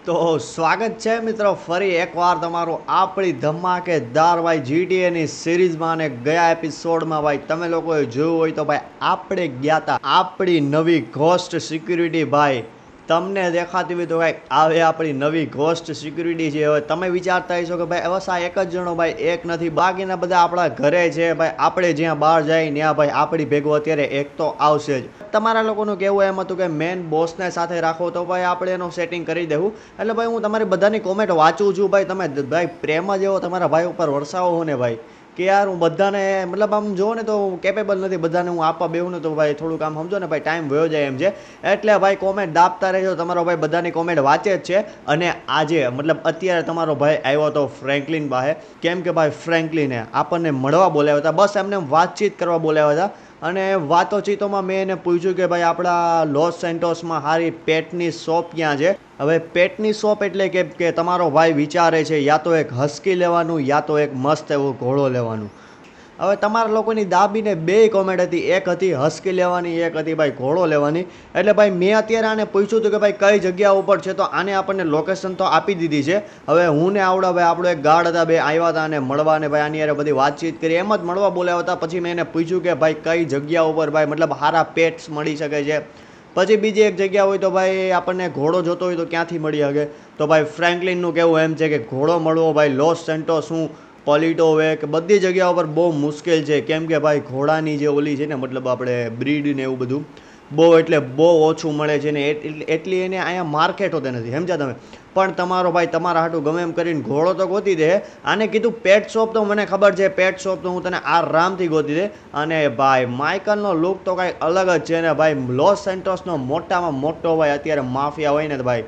તો સ્વાગત છે મિત્રો ફરી એકવાર તમારું આપણી ધમાકેદાર ભાઈ જીટીએની સિરીઝમાં અને ગયા એપિસોડમાં ભાઈ તમે લોકોએ જોયું હોય તો ભાઈ આપણે ગયા હતા આપણી નવી ઘોસ્ટ સિક્યુરિટી ભાઈ તમને દેખાતી હોય તો ભાઈ આવે આપણી નવી ઘોસ્ટ સિક્યુરિટી છે. હવે તમે વિચારતા હશો કે ભાઈ બસ આ એક જ જણો ભાઈ એક નથી બાકીના બધા આપણા ઘરે છે ભાઈ આપણે જ્યાં બહાર જાય ત્યાં ભાઈ આપણી ભેગો અત્યારે એક તો આવશે જ. તમારા લોકોનું કહેવું એમ હતું કે મેન બોસને સાથે રાખો તો ભાઈ આપણે એનું સેટિંગ કરી દેવું. એટલે ભાઈ હું તમારી બધાની કોમેન્ટ વાંચું છું ભાઈ તમે ભાઈ પ્રેમ જેવો તમારા ભાઈ ઉપર વરસાવો હો ને ભાઈ કે યાર હું બધાને મતલબ આમ જોવો ને તો કેપેબલ નથી બધાને હું આપવા બેહું ને તો ભાઈ થોડુંક આમ સમજો ને ભાઈ ટાઈમ વયો જાય એમ છે. એટલે ભાઈ કોમેન્ટ દાબતા રહેજો તમારો ભાઈ બધાની કોમેન્ટ વાંચે જ છે. અને આજે મતલબ અત્યારે તમારો ભાઈ આવ્યો હતો ફ્રેન્કલિન પાસે કેમ કે ભાઈ ફ્રેન્કલિને આપણને મળવા બોલાવ્યા હતા બસ એમને વાતચીત કરવા બોલાવ્યા હતા. અને વાતોચીતોમાં મેં એને પૂછ્યું કે ભાઈ આપણા લોસ સેન્ટોસમાં સારી પેટની શોપ ક્યાં છે. હવે પેટની શોપ એટલે કે તમારો ભાઈ વિચારે છે યા તો એક હસ્કી લેવાનું યા તો એક મસ્ત એવો ઘોડો લેવાનું. હવે તમારા લોકોની દાબીને બે કોમેન્ટ હતી, એક હતી હસ્કી લેવાની એક હતી ભાઈ ઘોડો લેવાની. એટલે ભાઈ મેં અત્યારે આને પૂછ્યું હતું કે ભાઈ કઈ જગ્યા ઉપર છે તો આને આપણને લોકેશન તો આપી દીધી છે. હવે હું ને આવડા ભાઈ આપણો એક ગાર્ડ હતા બે આવ્યા હતા અને મળવા ને ભાઈ આની યારે બધી વાતચીત કરી એમ જ મળવા બોલાવ્યા હતા. પછી મેં એને પૂછ્યું કે ભાઈ કઈ જગ્યા ઉપર ભાઈ મતલબ સારા પેટ્સ મળી શકે છે. પછી બીજી એક જગ્યા હોય તો ભાઈ આપણને ઘોડો જોતો હોય તો ક્યાંથી મળી શકે તો ભાઈ ફ્રેન્કલિનનું કહેવું એમ છે કે ઘોડો મળવો ભાઈ લોસ સેન્ટોસ શું પોલિટો વે કે બધી જગ્યા ઉપર બહુ મુશ્કેલ છે. કેમ કે ભાઈ ઘોડાની જે ઓલી છે ને મતલબ આપણે બ્રીડ ને એવું બધું બહુ એટલે બહુ ઓછું મળે છે ને એટલી એને અહીંયા માર્કેટ હોતી નથી સમજ્યા તમે. પણ તમારો ભાઈ તમારા હાટું ગમે એમ કરીને ઘોડો તો ગોતી દે. આને કીધું પેટ શોપ તો મને ખબર છે પેટ શોપ તો હું તને આરામથી ગોતી દે. અને ભાઈ માઇકલનો લુક તો કાંઈક અલગ જ છે ને ભાઈ લોસ સેન્ટોસનો મોટામાં મોટો ભાઈ અત્યારે માફિયા હોય ને ભાઈ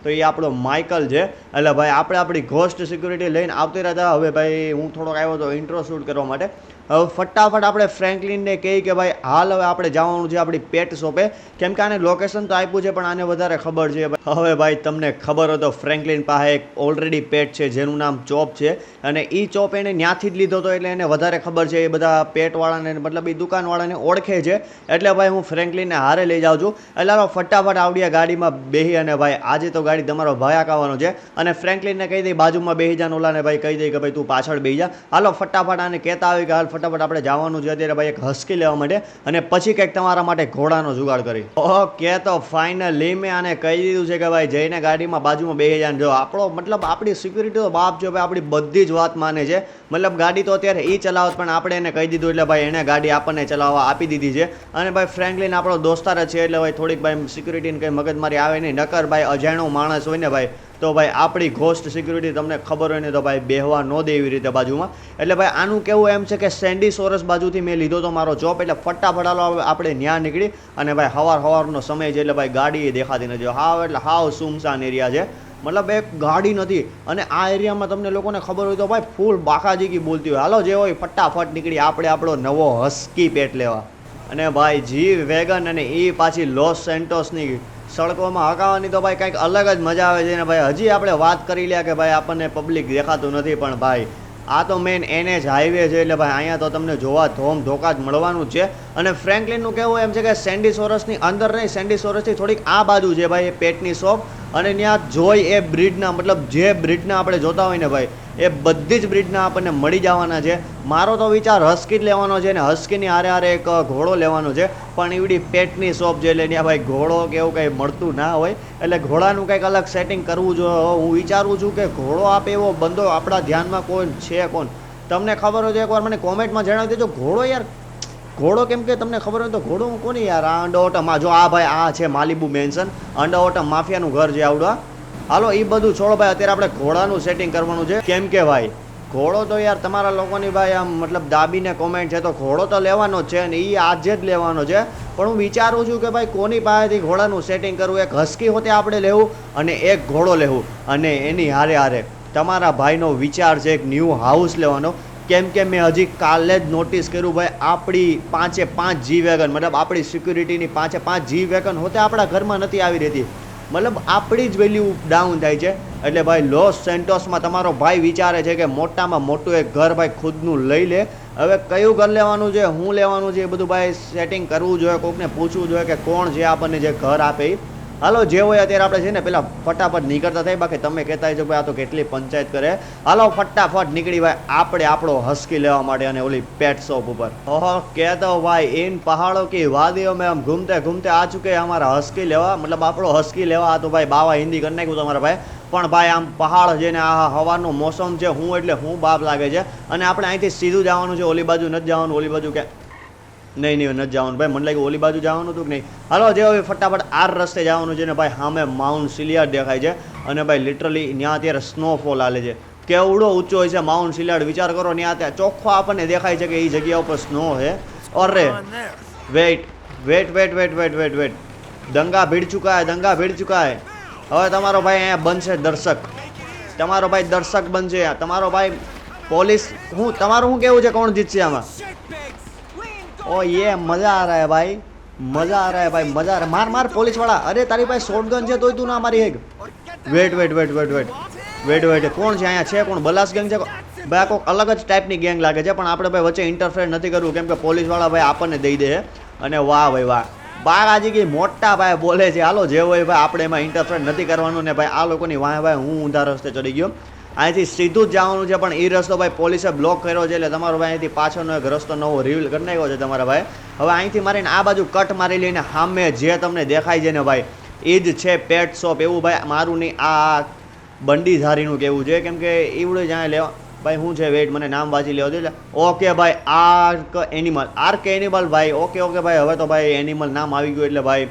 તો એ આપણો માઇકલ છે. એટલે ભાઈ આપણે આપણી ઘોસ્ટ સિક્યુરિટી લઈને આવતી રહેતા. હવે ભાઈ હું થોડોક આવ્યો હતો ઇન્ટ્રો શૂટ કરવા માટે. હવે ફટાફટ આપણે ફ્રેન્કલિનને કહીએ કે ભાઈ હાલ હવે આપણે જવાનું છે આપણી પેટ શોપે કેમ કે આને લોકેશન તો આપ્યું છે પણ આને વધારે ખબર છે. હવે ભાઈ તમને ખબર હોય તો ફ્રેન્કલિન પાસે એક ઓલરેડી પેટ છે જેનું નામ ચોપ છે અને એ ચોપ એને ત્યાંથી જ લીધો હતો એટલે એને વધારે ખબર છે. એ બધા પેટવાળાને મતલબ એ દુકાનવાળાને ઓળખે છે. એટલે ભાઈ હું ફ્રેન્કલિનને હારે લઈ જાઉં છું. એટલે ફટાફટ આવડી ગાડીમાં બેહી અને ભાઈ આજે તો ગાડી તમારો ભાઈ આકાવાનો છે અને ફ્રેન્કલિનને કહી દઈ બાજુમાં બેહી જા ઓલાને ભાઈ કહી દઈ કે ભાઈ તું પાછળ બેહી જા. હાલો ફટાફટ આને કહેતા આવી કે હાલ ફટાફટ આપણે જવાનું છે અત્યારે ભાઈ એક હસ્કી લેવા માટે અને પછી કંઈક તમારા માટે ઘોડાનો જુગાડ કરી. ઓકે તો ફાઇનલી મેં આને કહી દીધું છે કે ભાઈ જઈને ગાડીમાં બાજુમાં બેસી જાય. જો આપણો મતલબ આપણી સિક્યુરિટી તો બાપ જો ભાઈ આપણી બધી જ વાત માને છે. મતલબ ગાડી તો અત્યારે એ ચલાવત પણ આપણે એને કહી દીધું એટલે ભાઈ એને ગાડી આપણને ચલાવવા આપી દીધી છે. અને ભાઈ ફ્રેન્કલિન આપણો દોસ્તાર જ છે એટલે ભાઈ થોડીક ભાઈ સિક્યુરિટીને કંઈ મગજમારી આવે નહીં. નકર ભાઈ અજાણ્યો માણસ હોય ને ભાઈ તો ભાઈ આપણી ઘોસ્ટ સિક્યુરિટી તમને ખબર હોય ને તો ભાઈ બેહવા ન દે એવી રીતે બાજુમાં. એટલે ભાઈ આનું કેવું એમ છે કે સેન્ડી સોરસ બાજુથી મેં લીધો તો મારો જોબ એટલે ફટાફટ આપણે ન્યા નીકળી અને ભાઈ સવારનો સમય છે એટલે ભાઈ ગાડી દેખાતી નથી. હાવ એટલે હાવ સુમસાન એરિયા છે મતલબ એક ગાડી નથી. અને આ એરિયામાં તમને લોકોને ખબર હોય તો ભાઈ ફૂલ બાકાજીકી બોલતી હોય. હાલો જે હોય ફટાફટ નીકળી આપણે આપણો નવો હસ્કી પેટ લેવા. અને ભાઈ જી વેગન અને એ પાછી લોસ સેન્ટોસની સડકોમાં હકાવવાની તો ભાઈ કંઈક અલગ જ મજા આવે છે. ને ભાઈ હજી આપણે વાત કરી લ્યા કે ભાઈ આપણને પબ્લિક દેખાતું નથી પણ ભાઈ આ તો મેઇન NH હાઈવે છે એટલે ભાઈ અહીંયા તો તમને જોવા ધોકા જ મળવાનું જ છે. અને ફ્રેન્કલિનનું કહેવું એમ છે કે સેન્ડી સોરસની અંદર નહીં સેન્ડી સોરસથી થોડીક આ બાજુ છે ભાઈ એ પેટની શોપ. અને ત્યાં જોઈ એ બ્રિડના મતલબ જે બ્રિડના આપણે જોતા હોય ને ભાઈ એ બધી જ બ્રિડના આપણને મળી જવાના છે. મારો તો વિચાર હસ્કી જ લેવાનો છે ને હસ્કીની હારે હારે એક ઘોડો લેવાનો છે પણ એવડી પેટની શોપ છે એટલે ત્યાં ભાઈ ઘોડો કે એવું કંઈ મળતું ના હોય એટલે ઘોડાનું કંઈક અલગ સેટિંગ કરવું જોઈએ. હું વિચારું છું કે ઘોડો આપે એવો બંદો આપણા ધ્યાનમાં કોઈ છે કોણ તમને ખબર હોય તો એકવાર મને કોમેન્ટમાં જણાવી દેજો. ઘોડો યાર ઘોડો કેમ કે તમને ખબર હોય તો ઘોડો કોની યાર આ અંડરવોટરમાં જો આ ભાઈ આ છે માલિબુ મેન્શન અંડરવોટર માફિયાનું ઘર છે આવડું. હાલો એ બધું છોડો ભાઈ અત્યારે આપણે ઘોડાનું સેટિંગ કરવાનું છે. કેમ કે ભાઈ ઘોડો તો યાર તમારા લોકોની ભાઈ આમ મતલબ દાબીને કોમેન્ટ છે તો ઘોડો તો લેવાનો જ છે અને એ આજે જ લેવાનો છે. પણ હું વિચારું છું કે ભાઈ કોની પાસેથી ઘોડાનું સેટિંગ કરવું. એક હસ્કી હોતે આપણે લેવું અને એક ઘોડો લેવું અને એની હારે હારે તમારા ભાઈનો વિચાર છે એક ન્યૂ હાઉસ લેવાનો. કેમ કે મેં હજી કાલે જ નોટિસ કર્યું ભાઈ આપણી 5 જી વેગન મતલબ આપણી સિક્યુરિટીની 5 જી વેગન હોતે આપણા ઘરમાં નથી આવી રહેતી. મતલબ આપણી જ વેલ્યુ ડાઉન થાય છે. એટલે ભાઈ લોસ સેન્ટોસમાં તમારો ભાઈ વિચારે છે કે મોટામાં મોટું એક ઘર ભાઈ ખુદનું લઈ લે. હવે કયું ઘર લેવાનું છે હું લેવાનું છે એ બધું ભાઈ સેટિંગ કરવું જોઈએ. કોઈકને પૂછવું જોઈએ કે કોણ છે આપણને જે ઘર આપે. હાલો જે હોય અત્યારે આપણે છે ને પેલા ફટાફટ નીકળતા થાય, બાકી તમે કહેતા છો ભાઈ આ તો કેટલી પંચાયત કરે. હાલો ફટાફટ નીકળી ભાઈ આપણે આપણો હસ્કી લેવા માટે અને ઓલી પેટ શોપ ઉપર. ઓહો કહેતો ભાઈ इन पहाड़ों की वादियों में हम घूमते घूमते आ चुके हमारा हस्की लेवा, मतलब આપણો હસ્કી લેવા. તો ભાઈ બાવા હિન્દી કરી નાખ્યું તમારા ભાઈ. પણ ભાઈ આમ પહાડ છે ને આ હવાનો મોસમ છે, હું એટલે હું બાપ લાગે છે. અને આપણે અહીંથી સીધું જવાનું છે, ઓલી બાજુ નથી જવાનું. ઓલી બાજુ કે નહીં નથી જવાનું ભાઈ, મને લાગ્યું ઓલી બાજુ જવાનું હતું કે નહીં. હાલો જે હવે ફટાફટ આ રસ્તે જવાનું છે ને ભાઈ. સામે માઉન્ટ સિલિયાર્ડ દેખાય છે અને ભાઈ લિટરલી ત્યાં અત્યારે સ્નોફોલ હાલે છે. કેવડો ઊંચો હોય છે માઉન્ટ સિલિયાર્ડ, વિચાર કરો. ત્યાં ત્યાં ચોખ્ખો આપણને દેખાય છે કે એ જગ્યા ઉપર સ્નો છે. અરે wait wait wait wait wait wait wait દંગા ભીડ ચુકા હે, દંગા ભીડ ચુકા હે. હવે તમારો ભાઈ અહીંયા બનશે દર્શક, તમારો ભાઈ દર્શક બનશે. તમારો ભાઈ પોલીસ. હું તમારું શું કેવું છે, કોણ જીતશે આમાં? ઓ યે મજા આ રહા હે ભાઈ, મજા આ રહા હે ભાઈ, મજા આ રહા. માર માર પોલીસ વાળા. અરે તારી પાસે શોટગન છે તોય તું ના મારી હેગ. Wait wait wait wait wait wait wait કોણ છે અહીંયા? છે કોણ? બલાસ ગેંગ છે ભાઈ? કોઈક અલગ જ ટાઈપની ગેંગ લાગે છે. પણ આપણે ભાઈ વચ્ચે ઇન્ટરફેર નથી કરવું, કેમ કે પોલીસવાળા ભાઈ આપણને દઈ દે. અને વાહ ભાઈ વાહ, બાગાજી કે મોટા ભાઈ બોલે છે. હાલો જે હોય ભાઈ આપણે એમાં ઇન્ટરફેર નથી કરવાનું. ને ભાઈ આ લોકોની વાહ ભાઈ હું ઊંધા રસ્તે ચડી ગયો. અહીંથી સીધું જ જવાનું છે, પણ એ રસ્તો ભાઈ પોલીસે બ્લોક કર્યો છે. એટલે તમારો ભાઈ અહીંથી પાછળનો એક રસ્તો નવો રિવીલ કરી નાખ્યો છે તમારા ભાઈ. હવે અહીંથી મારીને આ બાજુ કટ મારી લઈને સામે જે તમને દેખાય છે ને ભાઈ એ જ છે પેટ શોપ. એવું ભાઈ મારું નહીં, આ બંડીધારીનું કેવું છે, કેમ કે એવડે જ અહીંયા લેવા ભાઈ શું છે. વેટ મને નામ વાંચી લેવા દે. ઓકે ભાઈ આર્ક એનિમલ, આર્ક એનિમલ ભાઈ. ઓકે ઓકે ભાઈ હવે તો ભાઈ એનિમલ નામ આવી ગયું એટલે ભાઈ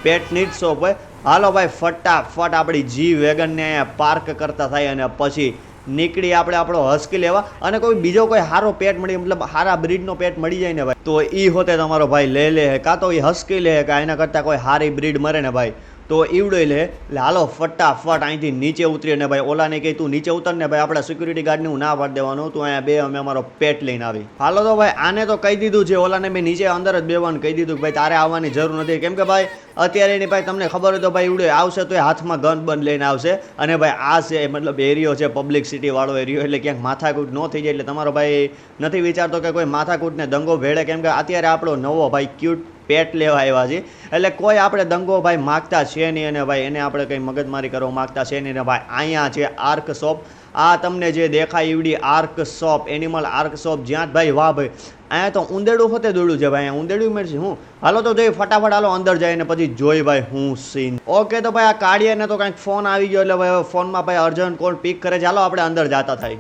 પેટ નીડ શોપ ભાઈ. હાલો ભાઈ ફટાફટ આપણી જી વેગનને અહીંયા પાર્ક કરતા થાય અને પછી નીકળી આપણે આપણો હસ્કી લેવા. અને કોઈ બીજો કોઈ સારો પેટ મળી, મતલબ સારા બ્રીડનો પેટ મળી જાય ને ભાઈ તો એ હોતે તમારો ભાઈ લે લે, કાં તો એ હસ્કી લે કે એના કરતાં કોઈ સારી બ્રીડ મરે ને ભાઈ તો ઈવડો લે. એટલે હાલો ફટાફટ અહીંથી નીચે ઉતરીએ ને ભાઈ ઓલાને કહી તું નીચે ઉતર ને ભાઈ. આપણા સિક્યુરિટી ગાર્ડને હું ના પાડી દેવાનું, તું અહીંયા બે અમે અમારો પેટ લઈને આવી. હાલો તો ભાઈ આને તો કહી દીધું છે, ઓલાને મેં નીચે અંદર જ બેવાનું કહી દીધું કે ભાઈ તારે આવવાની જરૂર નથી. કેમ કે ભાઈ અત્યારે એની ભાઈ તમને ખબર હોય તો ભાઈ ઈવડે આવશે તો એ હાથમાં ગન બંધ લઈને આવશે. અને ભાઈ આ છે મતલબ એરિયો છે પબ્લિક સિટી વાળો એરિયો, એટલે ક્યાંક માથાકૂટ ન થઈ જાય. એટલે તમારો ભાઈ નથી વિચારતો કે કોઈ માથાકૂટને દંગો ભેળે, કેમ કે અત્યારે આપણો નવો ભાઈ ક્યુટ પેટ લેવા આવ્યા છે. એટલે કોઈ આપણે દંગો ભાઈ માગતા છે નહીં અને ભાઈ એને આપણે કંઈ મગજમારી કરવા માગતા છે નહીં. ને ભાઈ અહીંયા છે આર્ક શોપ. આ તમને જે દેખાય એવડી arc shop, animal arc shop. જ્યાં ભાઈ વાહ ભાઈ અહીંયા તો ઉંદેડું હોતે દોડ્યું છે ભાઈ, અહીંયા ઉંદેડું મળશે હું. હાલો તો જોઈ ફટાફટ હાલો અંદર જઈને પછી જોઈ ભાઈ હું સીન. ઓકે તો ભાઈ આ કાઢીએ તો કંઈક ફોન આવી ગયો એટલે ભાઈ ફોનમાં ભાઈ અર્જન્ટ કોલ પિક કરે. ચાલો આપણે અંદર જતા થાય.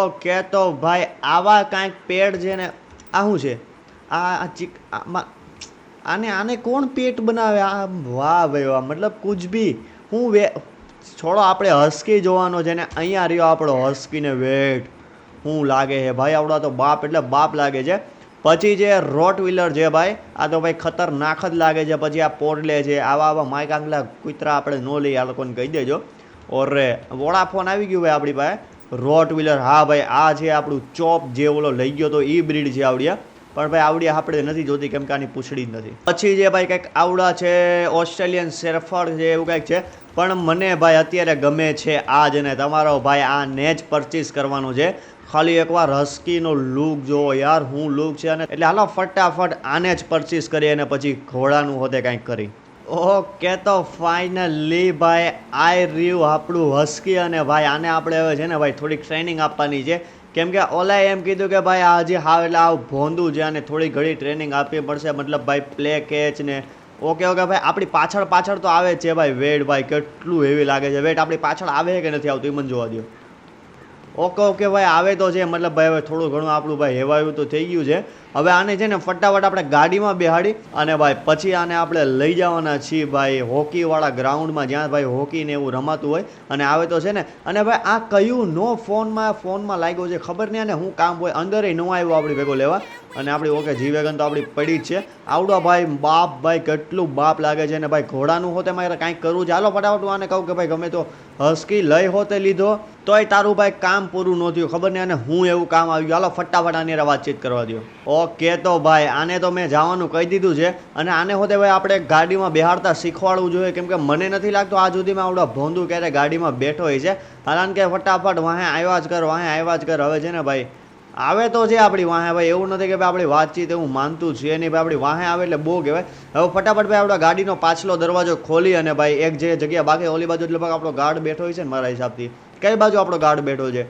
ઓકે તો ભાઈ આવા કાંઈક પેડ છે ને આ શું છે આ ચીક આને કોણ પેટ બનાવે? આ વાહ ભાઈ વાહ, મતલબ કુછ બી. હું છોડો આપણે હસ્કી જોવાનો છે ને અહીંયા રહ્યો આપણો હસ્કીને. વેટ શું લાગે છે ભાઈ આવડા તો બાપ એટલે બાપ લાગે છે. પછી જે રોટ વ્હીલર છે ભાઈ આ તો ભાઈ ખતરનાક જ લાગે છે. પછી આ પોડલે છે, આવા આવા માયકાંગલા કૂતરા આપણે ન લઈએ, આ લોકોને કહી દેજો. ઓરે વોડાફોન આવી ગયું ભાઈ આપણી પાસે રોટ વ્હીલર. હા ભાઈ આ છે આપણું ચોપ જે ઓલો લઈ ગયો તો એ બ્રીડ છે આવડિયા. પણ ભાઈ આવડિયા આપણે નથી જોતી કેમ કે આની પૂછડી જ નથી. પછી જે ભાઈ કંઈક આવડા છે ઓસ્ટ્રેલિયન શેરફર્ડ છે એવું કંઈક છે. પણ મને ભાઈ અત્યારે ગમે છે આ જ ને તમારો ભાઈ આને જ પરચેસ કરવાનો છે. ખાલી એકવાર હસ્કીનો લુક જુઓ યાર, હું લુક છે. અને એટલે હાલો ફટાફટ આને જ પરચેસ કરીએ અને પછી ઘોડાનું હોતે કાંઈક કરી. ઓકે તો ફાઇનલી ભાઈ આઈ રહ્યું આપણું હસ્કી. અને ભાઈ આને આપણે હવે છે ને ભાઈ થોડીક ટ્રેનિંગ આપવાની છે. કેમ કે ઓલાએ એમ કીધું કે ભાઈ આ હજી હાવ એટલે આવું ભોંદું છે અને થોડી ઘણી ટ્રેનિંગ આપવી પડશે, મતલબ ભાઈ પ્લે કેચ ને. ઓકે ઓકે ભાઈ આપણી પાછળ તો આવે છે ભાઈ. વેટ ભાઈ કેટલું હેવી લાગે છે. વેટ આપણી પાછળ આવે કે નથી આવતું એ મને જોવા દો. ઓકે ભાઈ આવે તો છે, મતલબ ભાઈ હવે થોડું ઘણું આપણું ભાઈ હેવાયું તો થઈ ગયું છે. હવે આને છે ને ફટાફટ આપણે ગાડીમાં બેહાડી અને ભાઈ પછી આને આપણે લઈ જવાના છીએ ભાઈ હોકીવાળા ગ્રાઉન્ડમાં, જ્યાં ભાઈ હોકી ને એવું રમાતું હોય. અને આવે તો છે ને અને ભાઈ આ કયું નો ફોનમાં લાગ્યો છે ખબર નહીં. અને હું કામ હોય અંદર ન આવ્યો આપણી ભેગો લેવા. અને આપણી ઓકે જી વેગન તો આપણી પડી જ છે. આવડો ભાઈ બાપ ભાઈ કેટલું બાપ લાગે છે. ને ભાઈ ઘોડાનું હોતે મારે કાંઈક કરવું છે. હાલો ફટાફટ આને કહું કે ભાઈ ગમે તો હસ્કી લઈ હોતે લીધો તોય તારું ભાઈ કામ પૂરું ન થયું ખબર નહીં. અને હું એવું કામ આવી ગયું. હાલો ફટાફટ આની વાતચીત કરવા દો. ઓકે તો ભાઈ આને તો મેં જવાનું કહી દીધું છે. અને આને હોતે ભાઈ આપણે ગાડીમાં બેહાડતા શીખવાડવું જોઈએ. કેમ કે મને નથી લાગતું આ સુધીમાં આવડો ભોંદું ક્યારે ગાડીમાં બેઠો હોય છે. કારણ કે ફટાફટ વાહે આવ્યા જ કર. હવે છે ને ભાઈ આવે તો છે આપણી વાહે ભાઈ, એવું નથી કે ભાઈ આપણી વાતચીત હું માનતું છે નહીં ભાઈ, આપણી વાહે આવે એટલે બહુ કહેવાય. હવે ફટાફટ ભાઈ આપણા ગાડીનો પાછલો દરવાજો ખોલી અને ભાઈ એક જે જગ્યા બાકી ઓલી બાજુ એટલે ભાઈ આપણો ગાર્ડ બેઠો હોય છે ને મારા હિસાબથી. કઈ બાજુ આપણો ગાર્ડ બેઠો છે?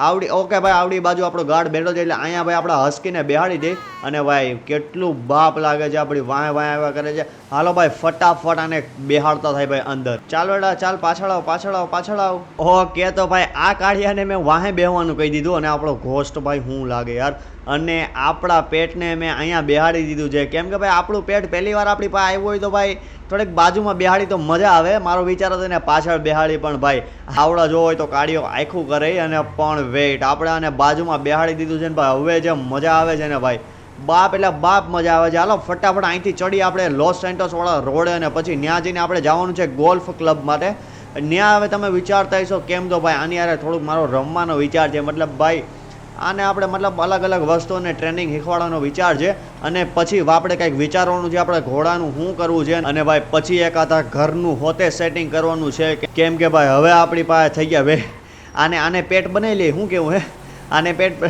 આવડી ઓકે ભાઈ, આવડી બાજુ આપણો ગાર્ડ બેઠો છે એટલે અહીંયા ભાઈ આપણા હસ્કીને બેહાડી દે. અને ભાઈ કેટલું બાપ લાગે છે, આપણી વાંહે વાંહે આવ્યા કરે છે. હાલો ભાઈ ફટાફટ આને બેહાડતા થાય ભાઈ અંદર. ચાલ બેટા ચાલ, પાછળ આવ પાછળ આવ પાછળ આવ. ઓકે તો ભાઈ આ કાઢિયાને મેં વાંહે બેહવાનું કહી દીધું અને આપણો ઘોસ્ટ ભાઈ શું લાગે યાર. અને આપણા પેટને મેં અહીંયા બેહાડી દીધું છે, કેમ કે ભાઈ આપણું પેટ પહેલી વાર આપણી પાસે આવ્યું હોય તો ભાઈ થોડીક બાજુમાં બેહાડી તો મજા આવે. મારો વિચાર હતો ને પાછળ બેહાડી, પણ ભાઈ આવડા જો હોય તો કાઢીઓ આખું કરે. અને પણ વેઇટ આપણે આને બાજુમાં બેહાડી દીધું છે ને ભાઈ, હવે જે મજા આવે છે ને ભાઈ, બાપ એટલે બાપ મજા આવે છે. હાલો ફટાફટ અહીંથી ચડી આપણે લોસ સેન્ટોસ વાળા રોડે અને પછી ત્યાં જઈને આપણે જવાનું છે ગોલ્ફ ક્લબ માટે. ત્યાં હવે તમે વિચારતા હશો કેમ, તો ભાઈ આની યારે થોડુંક મારો રમવાનો વિચાર છે. મતલબ ભાઈ આને આપણે મતલબ અલગ અલગ વસ્તુઓને ટ્રેનિંગ શીખવાડવાનો વિચાર છે. અને પછી આપણે કંઈક વિચારવાનું છે આપણે ઘોડાનું શું કરવું છે. અને ભાઈ પછી એકાદા ઘરનું હોતે સેટિંગ કરવાનું છે, કેમ કે ભાઈ હવે આપણી પાસે થઈ ગયા ભાઈ આને પેટ બનાવી લઈએ. શું કેવું હે આને પેટ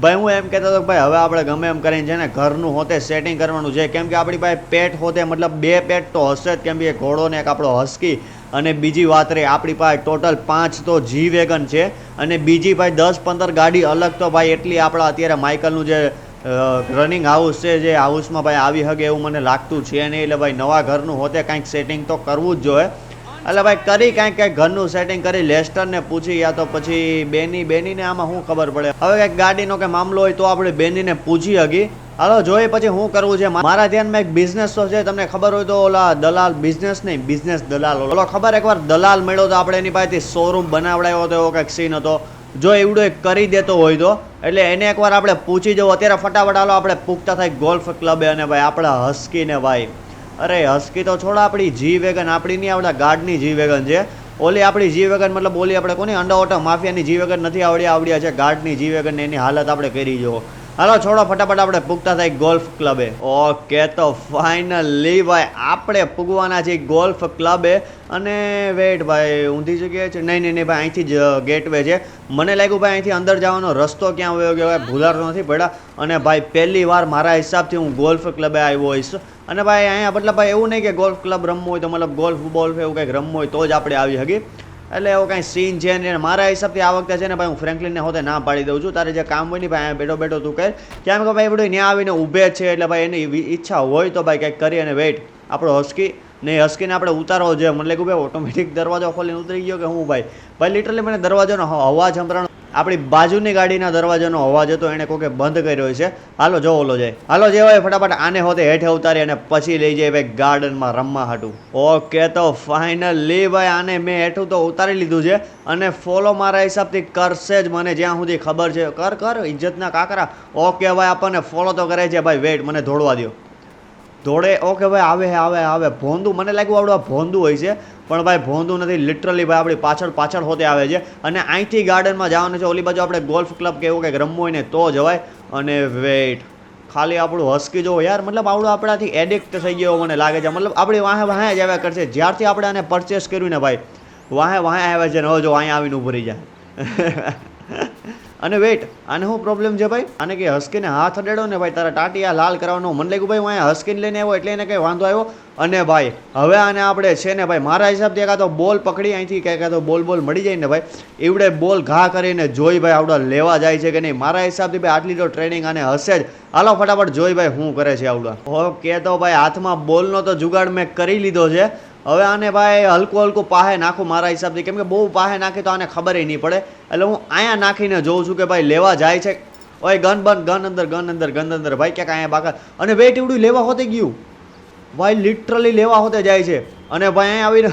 ભાઈ હું એમ કહેતો હતો કે ભાઈ હવે આપણે ગમે એમ કરીને છે ને ઘરનું હોતે સેટિંગ કરવાનું છે, કેમ કે આપણી પાસે પેટ હોતે મતલબ 2 પેટ તો હશે જ, કેમ કે એક ઘોડો ને એક આપણો હસ્કી. અને બીજી વાત રહી આપણી પાસે ટોટલ 5 તો જી વેગન છે. અને બીજી ભાઈ 10-15 ગાડી અલગ તો ભાઈ એટલી આપણા અત્યારે માઇકલનું જે રનિંગ હાઉસ છે જે હાઉસમાં ભાઈ આવી શકે એવું મને લાગતું છે નહીં. એટલે ભાઈ નવા ઘરનું હોતે કાંઈક સેટિંગ તો કરવું જ જોઈએ. એટલે ભાઈ કરી કાંઈક ઘરનું સેટિંગ કરી લેસ્ટરને પૂછી, યા તો પછી બેનીને આમાં શું ખબર પડે. હવે કંઈક ગાડીનો કે મામલો હોય તો આપણે બેનીને પૂછી હકી. હાલો જોઈએ પછી શું કરવું છે. મારા ધ્યાનમાં એક બિઝનેસ તો છે, તમને ખબર હોય તો ઓલા દલાલ બિઝનેસ નહીં, બિઝનેસ દલાલ ઓલો ખબર એકવાર દલાલ મળ્યો તો આપણે એની પાસેથી શોરૂમ બનાવડાવ્યો હતો, એવો કંઈક સીન હતો. જો એવડો એક કરી દેતો હોય તો એટલે એને એકવાર આપણે પૂછી જવું. અત્યારે ફટાફટ હાલો આપણે પૂછતા થાય ગોલ્ફ ક્લબે. અને ભાઈ આપણા હસ્કીને ભાઈ, અરે હસ્કી તો છોડ, આપણી જી વેગન આપણી નહીં, આપણા ગાર્ડની જી વેગન છે. ઓલી આપણી જી વેગન મતલબ ઓલી આપણે કોની અંડર માફિયાની જી વેગન નથી આવડ્યા છે, ગાર્ડની જી વેગન એની હાલત આપણે કરી જો. હાલો છોડો ફટાફટ આપણે પૂગતા થાય ગોલ્ફ ક્લબે. ઓકે તો ફાઇનલી ભાઈ આપણે પૂગવાના છીએ ગોલ્ફ ક્લબે. અને વેઇટ ભાઈ ઊંધી જગ્યાએ છે? નહીં ભાઈ અહીંથી જ ગેટવે છે. મને લાગ્યું ભાઈ અહીંથી અંદર જવાનો રસ્તો ક્યાં વયો ગયો ભાઈ, ભૂલાતો નથી પડ્યા. અને ભાઈ પહેલી વાર મારા હિસાબથી હું ગોલ્ફ ક્લબે આવ્યો હોઈશ. અને ભાઈ અહીંયા મતલબ ભાઈ એવું નહીં કે ગોલ્ફ ક્લબ રમવું હોય તો મતલબ ગોલ્ફ એવું કંઈક રમવું હોય તો જ આપણે આવી શકીએ. એટલે એવો કાંઈ સીન છે ને. મારા હિસાબથી આ વખતે છે ને ભાઈ હું ફ્રેન્કલિનને હોતે ના પાડી દઉં છું, તારે જે કામ હોય ને ભાઈ અહીંયા બેઠો તું કર. કેમ કે ભાઈ બધું ત્યાં આવીને ઊભે છે એટલે ભાઈ એની ઈચ્છા હોય તો ભાઈ કંઈક કરી. અને વેઇટ આપણો હસ્કી નહીં, હસ્કીને આપણે ઉતારવો જોઈએ. મને લાગ્યું ભાઈ ઓટોમેટિક દરવાજો ખોલીને ઉતરી ગયો કે હું ભાઈ લિટરલી મને દરવાજાનો અવાજ સંભળાણો. આપણી બાજુની ગાડીના દરવાજાનો અવાજ હતો, એને કોકે બંધ કર્યો છે. હાલો જો ઓલો જાય. હાલો જે હોય ફટાફટ આને હોતે હેઠે ઉતારી અને પછી લઈ જાય ભાઈ ગાર્ડનમાં રમવા હાટું. ઓકે તો ફાઇનલી ભાઈ આને મેં હેઠું તો ઉતારી લીધું છે. અને ફોલો મારા હિસાબથી કરશે જ, મને જ્યાં સુધી ખબર છે. કર ઇજ્જતના કાકરા. ઓકે ભાઈ આપણને ફોલો તો કરે છે ભાઈ. વેઇટ મને દોડવા દો, દોડે. ઓકે ભાઈ આવે ભોંદું. મને લાગ્યું આવડું ભોંદું હોય છે, પણ ભાઈ ભોંદું નથી. લિટરલી ભાઈ આપણી પાછળ હોતે આવે છે. અને અહીંથી ગાર્ડનમાં જવાનું છે. ઓલી બાજુ આપણે ગોલ્ફ ક્લબ કે એવું કંઈક રમવું હોય ને તો જવાય. અને વેઇટ ખાલી આપણું હસ્કી જોવો યાર, મતલબ આવડું આપણાથી એડિક્ટ થઈ ગયો મને લાગે છે. મતલબ આપણી વાહે જ આવ્યા કરશે. જ્યારથી આપણે આને પરચેસ કર્યું ને ભાઈ વાહે આવે છે ને હવે જો અહીંયા આવીને ઊભું રહી જાય. અને વેઇટ આને શું પ્રોબ્લેમ છે ભાઈ? આને કે હસ્કીને હાથ અડાડો ને ભાઈ તારા ટાટિયા લાલ કરવાનો. મને લાગ્યું ભાઈ હું અહીંયા હસ્કીને લઈને આવ્યો એટલે એને કંઈ વાંધો આવ્યો. અને ભાઈ હવે આને આપણે છે ને ભાઈ મારા હિસાબથી એકાદો બોલ પકડી અહીંથી એકાદો બોલ મળી જાય ને ભાઈ એવડે બોલ ઘા કરીને જોઈ ભાઈ આવડા લેવા જાય છે કે નહીં. મારા હિસાબથી ભાઈ આટલી તો ટ્રેનિંગ આને હશે જ. હાલો ફટાફટ જોઈ ભાઈ શું કરે છે આવડા. ઓકે તો ભાઈ હાથમાં બોલનો તો જુગાડ મેં કરી લીધો છે. હવે આને ભાઈ હલકું પાહે નાખું મારા હિસાબથી, કેમ કે બહુ પાહે નાખી તો આને ખબર નહીં પડે. એટલે હું અહીંયા નાખીને જોઉં છું કે ભાઈ લેવા જાય છે. ઓય ગન અંદર ભાઈ ક્યાંક અહીંયા બાકા. અને વેઇટ એવડું લેવા હોતે ગયું ભાઈ, લિટરલી લેવા હોતે જાય છે. અને ભાઈ અહીંયા આવીને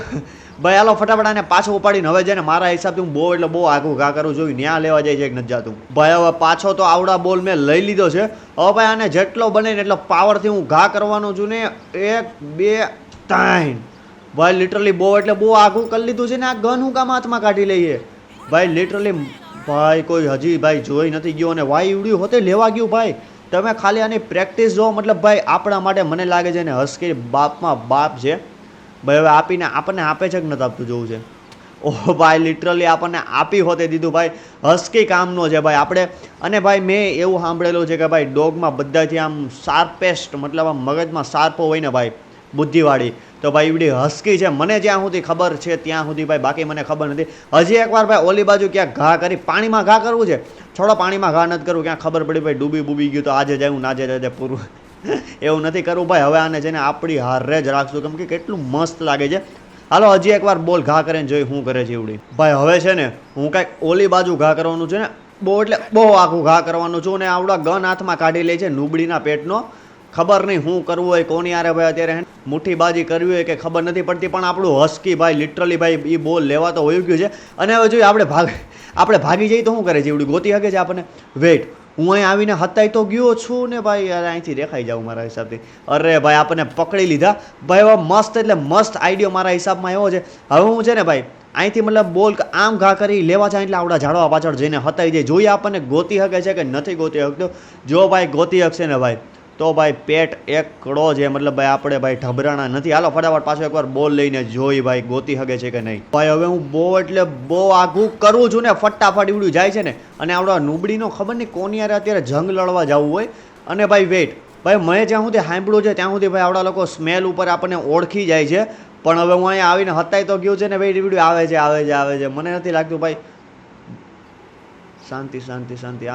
ભાઈ હાલો ફટાફટ આને પાછો ઉપાડીને હવે છે ને મારા હિસાબથી હું બહુ આગું ઘા કરું છું. ત્યાં લેવા જાય છે એક નથી જાતું ભાઈ. હવે પાછો તો આવડા બોલ મેં લઈ લીધો છે. હવે ભાઈ આને જેટલો બને ને એટલો પાવરથી હું ઘા કરવાનો છું ને. 1 2 3 ભાઈ લિટરલી બહુ આઘું કરી લીધું છે ને. આ ગન હું કામ હાથમાં કાઢી લઈએ ભાઈ લિટરલી. ભાઈ કોઈ હજી ભાઈ જોઈ નથી ગયો અને વાઈ ઉડ્યું હોતે લેવા ગયું ભાઈ. તમે ખાલી આની પ્રેક્ટિસ જો. મતલબ ભાઈ આપણા માટે મને લાગે છે ને હસ્કી બાપમાં બાપ છે ભાઈ. હવે આપણને આપે છે કે નથી આપતું જોવું છે. ઓ ભાઈ લિટરલી આપણને આપી હોતે દીધું ભાઈ. હસ્કી કામનો છે ભાઈ આપણે. અને ભાઈ મેં એવું સાંભળેલું છે કે ભાઈ ડોગમાં બધાથી આમ શાર્પેસ્ટ મતલબ આમ મગજમાં શાર્પો હોય ને ભાઈ બુદ્ધિવાળી તો ભાઈ એવડી હસ્કી છે. મને જ્યાં સુધી ખબર છે ત્યાં સુધી ભાઈ, બાકી મને ખબર નથી. હજી એકવાર ભાઈ ઓલી બાજુ ક્યાંક ઘા કરી, પાણીમાં ઘા કરવું છે, છોડો પાણીમાં ઘા નથી કરવું. ક્યાં ખબર પડી ભાઈ ડૂબી ગયું તો આજે જાય નાજે જાય પૂરું એવું નથી કરવું ભાઈ. હવે આને છે ને આપણી હારે જ રાખશું કેમ કે કેટલું મસ્ત લાગે છે. હાલો હજી એકવાર બોલ ઘા કરીને જોઈ શું કરે છે એવડી. ભાઈ હવે છે ને હું કાંઈક ઓલી બાજુ ઘા કરવાનું છે ને બહુ એટલે બહુ આખું ઘા કરવાનું છું. ને આવડા ગન હાથમાં કાઢી લે છે નુબડીના પેટનો. ખબર નહીં શું કરવું હોય કોની યારે ભાઈ અત્યારે મુઠ્ઠીબાજી કરવી હોય કે ખબર નથી પડતી. પણ આપણું હસ્કી ભાઈ લિટરલી ભાઈ એ બોલ લેવા તો હોઈ ગયું છે. અને હવે જોઈએ આપણે ભાગી જઈએ તો શું કરે છે એવડી ગોતી શકે છે આપણને. વેઇટ, હું અહીં આવીને હતાઈ તો ગયો છું ને ભાઈ. યાર અહીંથી દેખાઈ જાઉં મારા હિસાબથી. અરે ભાઈ આપણને પકડી લીધા ભાઈ. હવે મસ્ત એટલે મસ્ત આઈડિયો મારા હિસાબમાં એવો છે. હવે હું છે ને ભાઈ અહીંથી મતલબ બોલ આમ ઘા કરી લેવા જાય એટલે આવડા ઝાડવા પાછળ જઈને હતાઈ જાય. જોઈએ આપણને ગોતી શકે છે કે નથી ગોતી શકતો. જો ભાઈ ગોતી શકશે ને ભાઈ તો ભાઈ પેટ એકડો છે. મતલબ ભાઈ આપણે ભાઈ ઢબરાણા નથી. હાલો ફટાફટ પાછો એકવાર બોલ લઈને જોઈ ભાઈ ગોતી શકે છે કે નહીં. ભાઈ હવે હું બહુ એટલે બહુ આઘું કરું છું ને ફટાફટ એવડું જાય છે ને. અને આવડા નુબડીનો ખબર નહીં કોની યારે અત્યારે જંગ લડવા જવું હોય. અને ભાઈ વેઇટ, ભાઈ મેં જ્યાં સુધી સાંભળ્યું છે ત્યાં સુધી ભાઈ આવડા લોકો સ્મેલ ઉપર આપણને ઓળખી જાય છે. પણ હવે હું અહીંયા આવીને હતાઈ તો ગયું છે ને ભાઈ વિડીયો આવે છે. મને નથી લાગતું ભાઈ. શાંતિ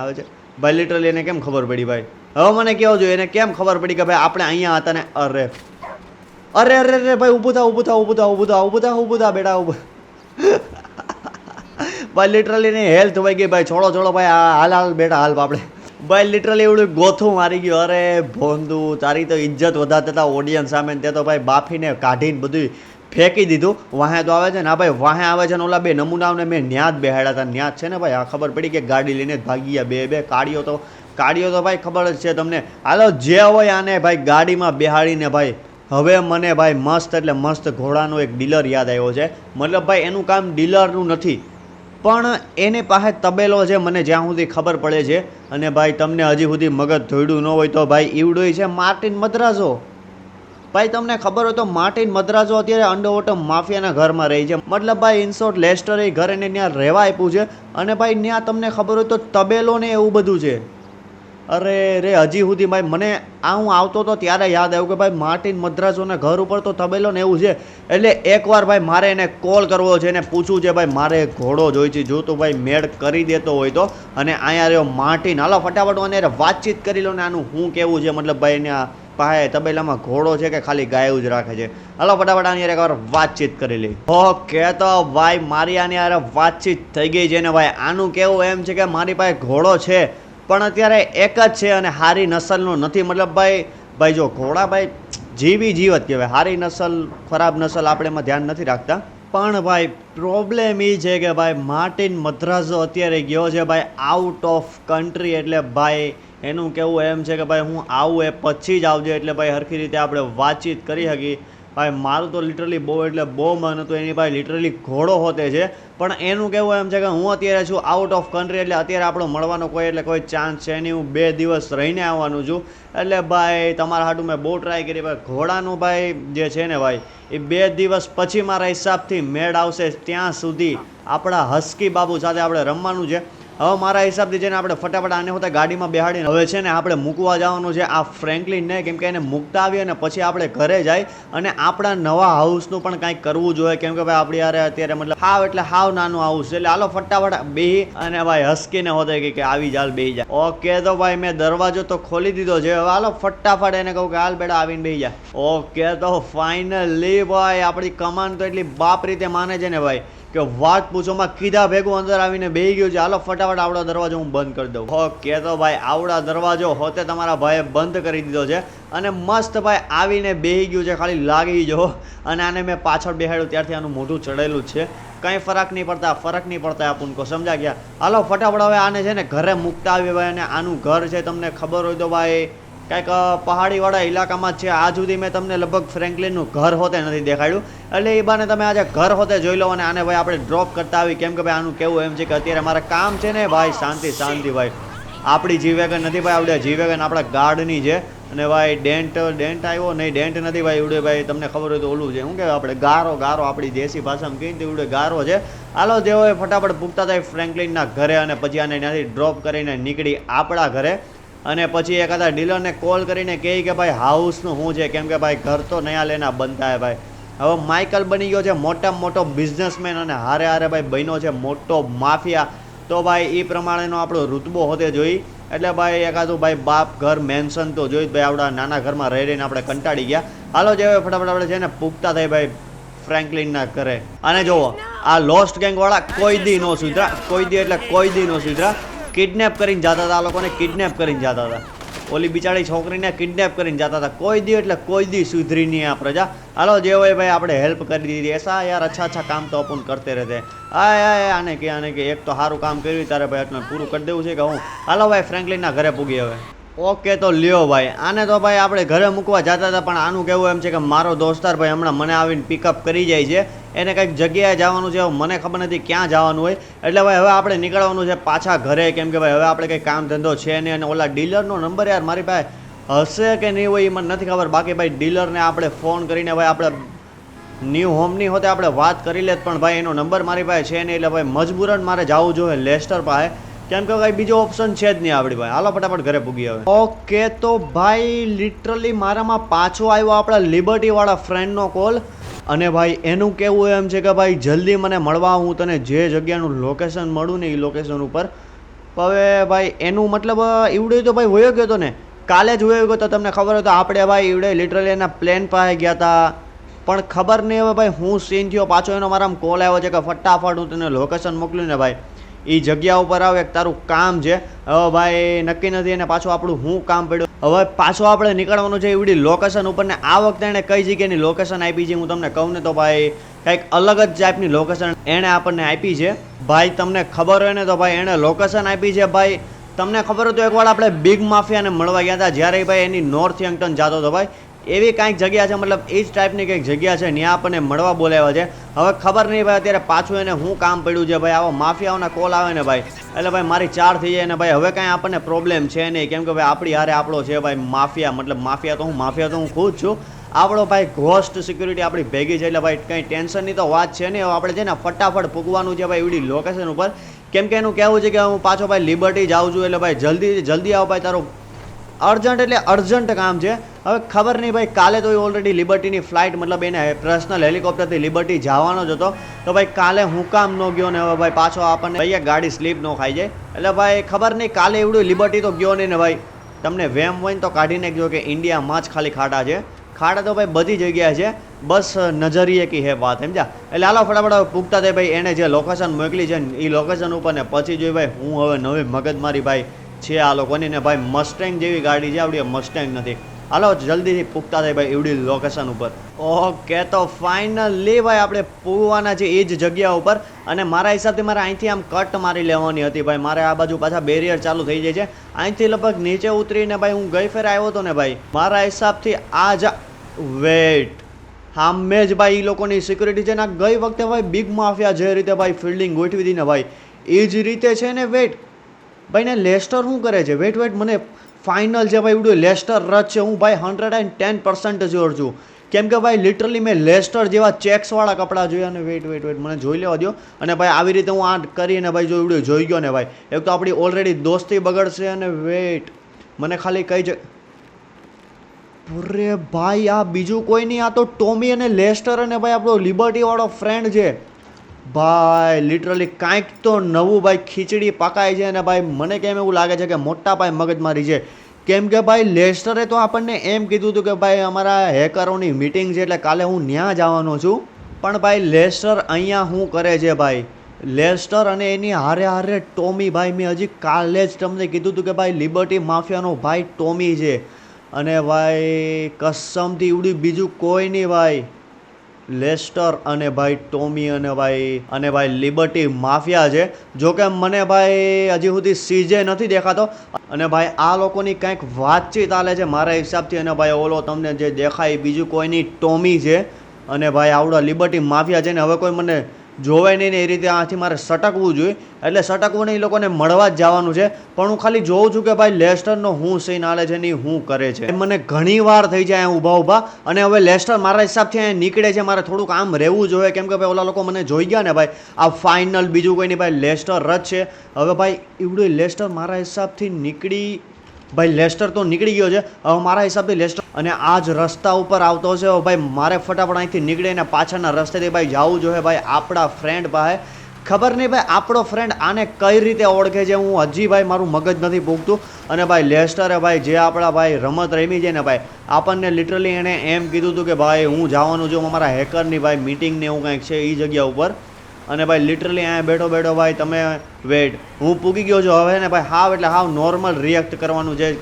આવે છે ભાઈ. લિટરલી એને કેમ ખબર પડી ભાઈ? હવે મને કેવો જોઈએ એને કેમ ખબર પડી કે ભાઈ આપણે અહીંયા હતા ને. અરે ભાઈ ઊભું થા બેટા ઊભું. ભાઈ લિટરલી ને હેલ્થ હોય ગઈ ભાઈ. છોડો ભાઈ હાલ બેટા હાલ આપણે. ભાઈ લિટરલી એવડું ગોથું મારી ગયું. અરે ભોંદુ તારી તો ઇજ્જત વધારતા હતા ઓડિયન્સ સામે. તે તો ભાઈ બાફીને કાઢીને બધું ફેંકી દીધું. વાહે તો આવે છે ને. હા ભાઈ વાહે આવે છે ને ઓલા બે નમૂનાઓને મેં ન્યા જ બેહાડ્યા હતા. ન્યા જ છે ને ભાઈ. આ ખબર પડી કે ગાડી લઈને જ ભાગી ગયા બે કાઢીઓ તો ભાઈ ખબર જ છે તમને. હાલો જે હોય આને ભાઈ ગાડીમાં બેહાડીને ભાઈ. હવે મને ભાઈ મસ્ત એટલે મસ્ત ઘોડાનો એક ડીલર યાદ આવ્યો છે. મતલબ ભાઈ એનું કામ ડીલરનું નથી પણ એની પાસે તબેલો છે મને જ્યાં સુધી ખબર પડે છે. અને ભાઈ તમને હજી સુધી મગજ ધોયડું ન હોય તો ભાઈ ઈવડો છે માર્ટિન મદ્રાઝો. ભાઈ તમને ખબર હોય તો માર્ટિન મદ્રાઝો અત્યારે અંડરવોટર માફિયાના ઘરમાં રહી છે. મતલબ ભાઈ ઇનશોર્ટ લેસ્ટર એ ઘર એને ત્યાં રહેવા આપ્યું છે. અને ભાઈ ત્યાં તમને ખબર હોય તો તબેલો ને એવું બધું છે. અરે હજી સુધી ભાઈ મને હું આવતો હતો ત્યારે યાદ આવ્યું કે ભાઈ માર્ટિન મદ્રાઝોના ઘર ઉપર તો તબેલો ને એવું છે. એટલે એકવાર ભાઈ મારે એને કોલ કરવો છે ને પૂછવું છે ભાઈ મારે ઘોડો જોઈ છે. જો તો ભાઈ મેળ કરી દેતો હોય તો. અને અહીંયા રહ્યો માર્ટિન. હાલો ફટાફટ અને વાતચીત કરી લો ને આનું શું કેવું છે. મતલબ ભાઈ એને પાસે તબેલામાં ઘોડો છે કે ખાલી ગાયું જ રાખે છે. હાલો ફટાફટ આની એકવાર વાતચીત કરી લઈ. ઓકે તો ભાઈ મારી આની યાર વાતચીત થઈ ગઈ છે ને ભાઈ. આનું કેવું એમ છે કે મારી પાસે ઘોડો છે પણ અત્યારે એક જ છે અને સારી નસલનો નથી. મતલબ ભાઈ જો ઘોડા ભાઈ જીવત કહેવાય. સારી નસલ ખરાબ નસલ આપણે એમાં ધ્યાન નથી રાખતા. પણ ભાઈ પ્રોબ્લેમ એ છે કે ભાઈ માર્ટિન મદ્રાઝો અત્યારે ગયો છે ભાઈ આઉટ ઓફ કન્ટ્રી. એટલે ભાઈ એનું કેવું એમ છે કે ભાઈ હું આવું એ પછી જ આવજે એટલે ભાઈ સરખી રીતે આપણે વાતચીત કરી શકીએ. ભાઈ મારું તો લિટરલી બહુ મન હતું એની ભાઈ લિટરલી ઘોડો હોતે છે. પણ એનું કેવું એમ છે કે હું અત્યારે છું આઉટ ઓફ કન્ટ્રી એટલે અત્યારે આપણો મળવાનો કોઈ ચાન્સ છે નહીં. હું 2 દિવસ રહીને આવવાનું છું. એટલે ભાઈ તમારા હાટું મેં બહુ ટ્રાય કરી ભાઈ. ઘોડાનું ભાઈ જે છે ને ભાઈ એ 2 દિવસ પછી મારા હિસાબથી મેળ આવશે. ત્યાં સુધી આપણા હસ્કી બાબુ સાથે આપણે રમવાનું છે. હવે મારા હિસાબથી છે ને આપણે ફટાફટ આને હોતા ગાડીમાં બેહાડીને હવે છે ને આપણે મૂકવા જવાનું છે આ ફ્રેન્કલિનને. કેમ કે એને મૂકતા આવીએ ને પછી આપણે ઘરે જાય અને આપણા નવા હાઉસનું પણ કાંઈક કરવું જોઈએ. કેમ કે ભાઈ આપણી યારે અત્યારે મતલબ હાવ નાનું હાઉસ છે. એટલે હાલો ફટાફટ બેહી અને ભાઈ હસ્કીને હોતે કે આવી જાલ બેહી જાય. ઓકે તો ભાઈ મેં દરવાજો તો ખોલી દીધો છે. હવે હાલો ફટાફટ એને કહું કે હાલ બેટા આવીને બેહી જાય. ઓકે તો ફાઇનલી ભાઈ આપણી કમાન તો એટલી બાપ રીતે માને છે ને ભાઈ કે વાત પૂછોમાં કીધા ભેગું અંદર આવીને બેહી ગયું છે. હાલો ફટાફટ આવડો દરવાજો હું બંધ કરી દઉં. ઓકે તો ભાઈ આવડા દરવાજો હોતે તમારા ભાઈએ બંધ કરી દીધો છે અને મસ્ત ભાઈ આવીને બેહી ગયું છે. ખાલી લાગી જો. અને આને મેં પાછળ બેહાડ્યું ત્યારથી આનું મોઢું ચડેલું છે. કંઈ ફરક નહીં પડતા આપણને સમજા ગયા. હાલો ફટાફટ હવે આને છે ને ઘરે મૂકતા આવી ભાઈ. અને આનું ઘર છે તમને ખબર હોય તો ભાઈ કંઈક પહાડીવાળા ઇલાકામાં જ છે. આજ સુધી મેં તમને લગભગ ફ્રેન્કલિનનું ઘર હોતે નથી દેખાડ્યું. એટલે એ બાને તમે આજે ઘર હોતે જોઈ લો. અને આને ભાઈ આપણે ડ્રોપ કરતા આવી. કેમ કે ભાઈ આનું કેવું એમ છે કે અત્યારે મારે કામ છે ને ભાઈ શાંતિ ભાઈ. આપણી જીવેગન નથી ભાઈ. આપણે જીવેગન આપણા ગાર્ડની છે. અને ભાઈ ડેન્ટ આવ્યો નહીં, ડેન્ટ નથી ભાઈ, એવડે ભાઈ તમને ખબર હોય તો ઓલું છે શું કહેવાય આપણે ગારો આપણી દેશી ભાષામાં કહીએ તો એવડે ગારો છે. હાલો જેવો ફટાફટ પૂગતા થાય ફ્રેન્કલિનના ઘરે અને પછી આને ત્યાંથી ડ્રોપ કરીને નીકળી આપણા ઘરે. અને પછી એકાદા ડીલરને કોલ કરીને કહે કે ભાઈ હાઉસનું શું છે, કેમ કે ભાઈ ઘર તો નયા લેના બનતા હે ભાઈ. હવે માઇકલ બની ગયો છે મોટામાં મોટો બિઝનેસમેન અને હારે ભાઈ બન્યો છે મોટો માફિયા. તો ભાઈ એ પ્રમાણેનો આપણો રૂતબો હોતે જોઈ. એટલે ભાઈ એકાદું ભાઈ બાપ ઘર મેન્શન તો જોઈ ભાઈ, આપણા નાના ઘરમાં રહી રહીને આપણે કંટાળી ગયા. હાલો જે ફટાફટ આપણે છે ને પૂગતા થાય ભાઈ ફ્રેન્કલિનના ઘરે. અને જુઓ આ લોસ્ટ ગેંગવાળા કોઈ દી નો સુધરા, કોઈ દી એટલે કોઈ દી નો સુધરા. કિડનેપ કરીને જતા હતા, આ લોકોને કિડનેપ કરીને જતા હતા, ઓલી બિચારી છોકરીને કિડનેપ કરીને જતા હતા. કોઈ દી એટલે કોઈ દી સુધરી નહીં આ પ્રજા. હાલો જે હોય ભાઈ આપણે હેલ્પ કરી દીધી. એસા યાર અચ્છા કામ તો અપન કરતે રહેતે. આને કે એક તો સારું કામ કર્યું તારે ભાઈ એટલે પૂરું કરી દેવું છે કે હું. હાલો ભાઈ ફ્રેન્કલિનના ઘરે પૂગી હવે. ઓકે તો લ્યો ભાઈ, આને તો ભાઈ આપણે ઘરે મૂકવા જતા હતા, પણ આનું કહેવું એમ છે કે મારો દોસ્તાર ભાઈ હમણાં મને આવીને પિકઅપ કરી જાય છે. એને કંઈક જગ્યાએ જવાનું છે, મને ખબર નથી ક્યાં જવાનું હોય. એટલે ભાઈ હવે આપણે નીકળવાનું છે પાછા ઘરે, કેમ કે ભાઈ હવે આપણે કંઈ કામ ધંધો છે નહીં. અને ઓલા ડીલરનો નંબર યાર મારી પાસે હશે કે નહીં હોય એ મને નથી ખબર. બાકી ભાઈ ડીલરને આપણે ફોન કરીને ભાઈ આપણે ન્યૂ હોમની હોતે આપણે વાત કરી લેત, પણ ભાઈ એનો નંબર મારી પાસે છે નહીં. એટલે ભાઈ મજબૂરન મારે જવું જોઈએ લેસ્ટર પાસે, કેમ કે ભાઈ બીજો ઓપ્શન છે જ નહીં આપણી ભાઈ. હાલો ફટાફટ ઘરે પૂગી હવે. ઓકે તો ભાઈ લિટરલી મારામાં પાછો આવ્યો આપણા લિબર્ટીવાળા ફ્રેન્ડનો કોલ. અને ભાઈ એનું કહેવું એમ છે કે ભાઈ જલ્દી મને મળવા, હું તને જે જગ્યાનું લોકેશન મળું ને એ લોકેશન ઉપર. હવે ભાઈ એનું મતલબ એવડે તો ભાઈ વયો ગયો હતો ને, કાલે જ વયો ગયો તો તમને ખબર હોય તો આપણે ભાઈ એવડે લિટરલી એના પ્લેન પાસે ગયા હતા. પણ ખબર નહીં હવે ભાઈ હું સીન થયો, પાછો એનો મારામાં કોલ આવ્યો છે કે ફટાફટ હું તને લોકેશન મોકલ્યું ને ભાઈ એ જગ્યા ઉપર આવે, તારું કામ છે. હવે ભાઈ નક્કી નથી એને પાછું આપણું શું કામ પડ્યું. હવે પાછું આપણે નીકળવાનું છે એવડી લોકેશન ઉપર ને આ વખતે એણે કઈ જગ્યાની લોકેશન આપી છે હું તમને કહું ને તો ભાઈ કંઈક અલગ જ ટાઈપની લોકેશન એણે આપણને આપી છે. ભાઈ તમને ખબર હોય ને તો ભાઈ એણે લોકેશન આપી છે. ભાઈ તમને ખબર હોય તો એકવાર આપણે બિગ માફિયાને મળવા ગયા હતા જ્યારે ભાઈ એની નોર્થેમ્પ્ટન જતો હતો ભાઈ, એવી કાંઈક જગ્યા છે, મતલબ એ જ ટાઈપની કંઈક જગ્યા છે, ત્યાં આપણને મળવા બોલાવ્યા છે. હવે ખબર નહીં ભાઈ અત્યારે પાછું એને શું કામ પડ્યું છે ભાઈ. આવો માફિયાઓના કોલ આવે ને ભાઈ એટલે ભાઈ મારી 4 થઈ જાય ને ભાઈ હવે કાંઈ આપણને પ્રોબ્લેમ છે નહીં, કેમ કે ભાઈ આપણી હારે આપણો છે ભાઈ માફિયા, મતલબ માફિયા તો હું ખુદ છું. આપણો ભાઈ ઘોસ્ટ સિક્યુરિટી આપણી ભેગી છે એટલે ભાઈ કંઈ ટેન્શનની તો વાત છે નહીં. હવે આપણે છે ને ફટાફટ પૂગવાનું છે ભાઈ એવડી લોકેશન ઉપર, કેમ કે એનું કહેવું છે કે હું પાછો ભાઈ લિબર્ટી જાઉં છું. એટલે ભાઈ જલ્દી આવો ભાઈ, તારું અર્જન્ટ એટલે અર્જન્ટ કામ છે. હવે ખબર નહીં ભાઈ કાલે તો ઓલરેડી લિબર્ટીની ફ્લાઇટ, મતલબ એને પર્સનલ હેલિકોપ્ટરથી લિબર્ટી જવાનો જ હતો. તો ભાઈ કાલે હું કામ ન ગયો ને હવે ભાઈ પાછો આપણને ભાઈ ગાડી સ્લીપ ન ખાઈ જાય. એટલે ભાઈ ખબર નહીં કાલે એવડું લિબર્ટી તો ગયો નહીં ને ભાઈ. તમને વેમ હોય ને તો કાઢી નાખજો કે ઇન્ડિયામાં જ ખાલી ખાડા છે. ખાડા તો ભાઈ બધી જગ્યાએ છે, બસ નજરિયે કી હે વાત, સમજ્યા. એટલે હાલો ફટાફટ પૂગતા થાય ભાઈ એણે જે લોકેશન મોકલી છે એ લોકેશન ઉપર ને પછી જોઈ ભાઈ હું હવે નવી મગજમારી ભાઈ છે આ લોકોની ને ભાઈ મસ્ટેંગ જેવી ગાડી છે આવડી, મસ્ટેંગ નથી. હાલો જલ્દીથી પૂગતા થાય ભાઈ એવડી લોકેશન ઉપર. ઓકે તો ફાઇનલી ભાઈ આપણે પૂગવાના છે એ જ જગ્યા ઉપર. અને મારા હિસાબથી મારે અહીંથી આમ કટ મારી લેવાની હતી ભાઈ. મારે આ બાજુ પાછા બેરિયર ચાલુ થઈ જાય છે. અહીંથી લગભગ નીચે ઉતરીને ભાઈ હું ગઈ ફેર આવ્યો હતો ને ભાઈ, મારા હિસાબથી આ જ વેટ સામે જ ભાઈ એ લોકોની સિક્યુરિટી છે ને. ગઈ વખતે ભાઈ બિગ માફિયા જે રીતે ભાઈ ફિલ્ડિંગ ગોઠવી હતી ને ભાઈ એ જ રીતે છે ને. વેટ ભાઈ ને લેસ્ટર શું કરે છે? વેટ મને ફાઇનલ છે ભાઈ એવડું લેસ્ટર રચ છે. હું ભાઈ 110% શ્યોર છું, કેમ કે ભાઈ લિટરલી મેં લેસ્ટર જેવા ચેક્સવાળા કપડાં જોયા ને. વેટ મને જોઈ લેવા દો. અને ભાઈ આવી રીતે હું આ કરીને ભાઈ જો એવડું જોઈ ગયો ને ભાઈ, એક તો આપણી ઓલરેડી દોસ્તી બગડશે. અને વેટ મને ખાલી કઈ જ અરે ભાઈ આ બીજું કોઈ નહીં, આ તો ટોમી અને લેસ્ટર અને ભાઈ આપણો લિબર્ટીવાળો ફ્રેન્ડ છે ભાઈ. લિટરલી કાંઈક તો નવું ભાઈ ખીચડી પકાય છે. અને ભાઈ મને કેમ એવું લાગે છે કે મોટા ભાઈ મગજમારી છે, કેમ કે ભાઈ લેસ્ટરે તો આપણને એમ કીધું હતું કે ભાઈ અમારા હેકરોની મિટિંગ છે એટલે કાલે હું ત્યાં જવાનો છું. પણ ભાઈ લેસ્ટર અહીંયા શું કરે છે ભાઈ? લેસ્ટર અને એની હારે ટોમી ભાઈ, મેં હજી કાલે જ તમને કીધું હતું કે ભાઈ લિબર્ટી માફિયાનો ભાઈ ટોમી છે. અને ભાઈ કસમથી એવડી બીજું કોઈ નહીં ભાઈ, લેસ્ટર અને ભાઈ ટોમી અને ભાઈ લિબર્ટી માફિયા છે. જોકે મને ભાઈ હજી સુધી સીજે નથી દેખાતો. અને ભાઈ આ લોકોની કંઈક વાતચીત ચાલે છે મારા હિસાબથી. અને ભાઈ ઓલો તમને જે દેખાય બીજું કોઈ નહીં ટોમી છે. અને ભાઈ આવડા લિબર્ટી માફિયા છે ને. હવે કોઈ મને જોવે નહીં ને એ રીતે આથી મારે સટકવું જોઈએ. એટલે સટકવું નહીં, એ લોકોને મળવા જ જવાનું છે. પણ હું ખાલી જોઉં છું કે ભાઈ લેસ્ટરનો હું સીન હાલે છે ને હું કરે છે. મને ઘણી વાર થઈ જાય ઊભા ઊભા, અને હવે લેસ્ટર મારા હિસાબથી અહીંયા નીકળે છે. મારે થોડુંક આમ રહેવું જોઈએ, કેમ કે ભાઈ ઓલા લોકો મને જોઈ ગયા ને ભાઈ, આ ફાઇનલ બીજું કોઈ નહીં ભાઈ, લેસ્ટર જ છે. હવે ભાઈ એવડું લેસ્ટર મારા હિસાબથી નીકળી, ભાઈ લેસ્ટર તો નીકળી ગયો છે. હવે મારા હિસાબથી લેસ્ટર અને આ જ રસ્તા ઉપર આવતો છે. ભાઈ મારે ફટાફટ અહીંથી નીકળીને પાછળના રસ્તેથી ભાઈ જવું જોઈએ ભાઈ આપણા ફ્રેન્ડ પાસે. ખબર નહીં ભાઈ આપણો ફ્રેન્ડ આને કઈ રીતે ઓળખે છે, હું હજી ભાઈ મારું મગજ નથી પૂગતું. અને ભાઈ લેસ્ટરે ભાઈ જે આપણા ભાઈ રમત રમી છે ને ભાઈ, આપણને લિટરલી એણે એમ કીધું હતું કે ભાઈ હું જવાનું છું અમારા હેકરની ભાઈ મીટિંગને એવું કંઈક છે એ જગ્યા ઉપર. અને ભાઈ લિટરલી અહીંયા બેઠો બેઠો ભાઈ તમે વેટ, હું પૂગી ગયો છું. હવે ને ભાઈ હાવ એટલે હાવ નોર્મલ રિએક્ટ કરવાનું છે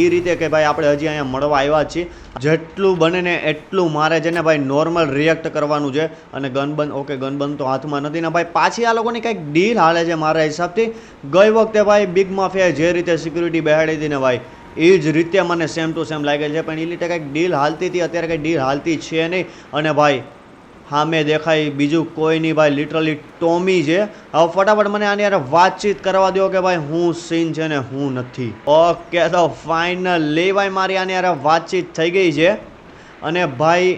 એ રીતે કે ભાઈ આપણે હજી અહીંયા મળવા આવ્યા છીએ. જેટલું બને ને એટલું મારે છે ને ભાઈ નોર્મલ રિએક્ટ કરવાનું છે. અને ગનબંધ, ઓકે ગનબંધ તો હાથમાં નથી ને ભાઈ. પાછી આ લોકોની કંઈક ડીલ હાલે છે મારા હિસાબથી. ગઈ વખતે ભાઈ બિગ માફિયાએ જે રીતે સિક્યુરિટી બેહાડી હતી ને ભાઈ, એ જ રીતે મને સેમ ટુ સેમ લાગે છે. પણ એ રીતે કંઈક ડીલ હાલતી હતી, અત્યારે કંઈ ડીલ હાલતી છે નહીં. અને ભાઈ સામે દેખાય બીજું કોઈ નહીં ભાઈ, લિટરલી ટોમી છે. હવે ફટાફટ મને આની યાર વાતચીત કરવા દો કે ભાઈ હું સીન છે ને હું નથી. ઓકે તો ફાઇનલી ભાઈ મારી આની યાર વાતચીત થઈ ગઈ છે. અને ભાઈ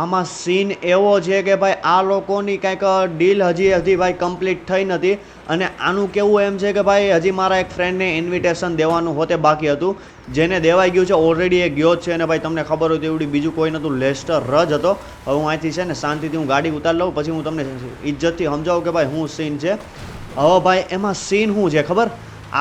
આમાં સીન એવો છે કે ભાઈ આ લોકોની કંઈક ડીલ હજી ભાઈ કમ્પ્લીટ થઈ નથી. અને આનું કેવું એમ છે કે ભાઈ હજી મારા એક ફ્રેન્ડને ઇન્વિટેશન દેવાનું હોતે બાકી હતું, જેને દેવાઈ ગયું છે ઓલરેડી, એ ગયો જ છે. અને ભાઈ તમને ખબર હોય તો એવડી બીજું કોઈ નહોતું, લેસ્ટર જ હતો. હવે હું અહીંથી છે ને શાંતિથી હું ગાડી ઉતાર લઉં, પછી હું તમને ઇજ્જતથી સમજાવું કે ભાઈ હું સીન છે. હવે ભાઈ એમાં સીન શું છે ખબર,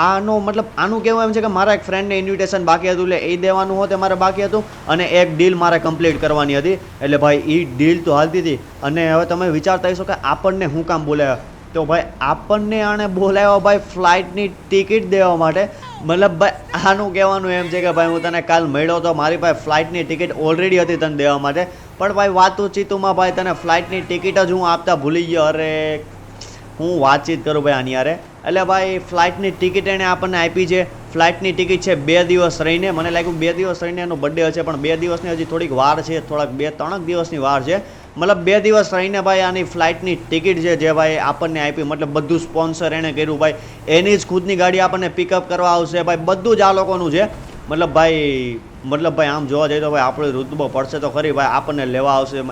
આનો મતલબ આનું કેવું એમ છે કે મારા એક ફ્રેન્ડને ઇન્વિટેશન બાકી હતું, એટલે એ દેવાનું હોત મારે બાકી હતું. અને એક ડીલ મારે કમ્પ્લીટ કરવાની હતી. એટલે ભાઈ એ ડીલ તો હાલતી હતી. અને હવે તમે વિચારતા હશો કે આપણને હું કામ બોલાવ્યા, તો ભાઈ આપણને આણે બોલાવ્યો ભાઈ ફ્લાઇટની ટિકિટ દેવા માટે. મતલબ ભાઈ આનું કહેવાનું એમ છે કે ભાઈ હું તને કાલ મળ્યો તો મારી પાસે ફ્લાઇટની ટિકિટ ઓલરેડી હતી તને દેવા માટે, પણ ભાઈ વાતચીતુમાં ભાઈ તને ફ્લાઇટની ટિકિટ જ હું આપતા ભૂલી ગયો. અરે હું વાતચીત કરું ભાઈ આની યારે. એટલે ભાઈ ફ્લાઇટની ટિકિટ એણે આપણને આપી છે. ફ્લાઇટની ટિકિટ છે 2 દિવસ રહીને. મને લાગ્યું 2 દિવસ રહીને એનો બર્થડે હશે, પણ 2 દિવસની હજી થોડીક વાર છે, થોડાક 2-3 દિવસની વાર છે. મતલબ 2 દિવસ રહીને ભાઈ આની ફ્લાઇટની ટિકિટ છે જે ભાઈ આપણને આપી. મતલબ બધું સ્પોન્સર એણે કર્યું ભાઈ, એની જ ખુદની ગાડી આપણને પિકઅપ કરવા આવશે ભાઈ, બધું જ આ લોકોનું છે. મતલબ ભાઈ આમ જોવા જઈએ તો ભાઈ આપણે રુતબો પડશે તો ખરી ભાઈ, આપણને લેવા આવશે.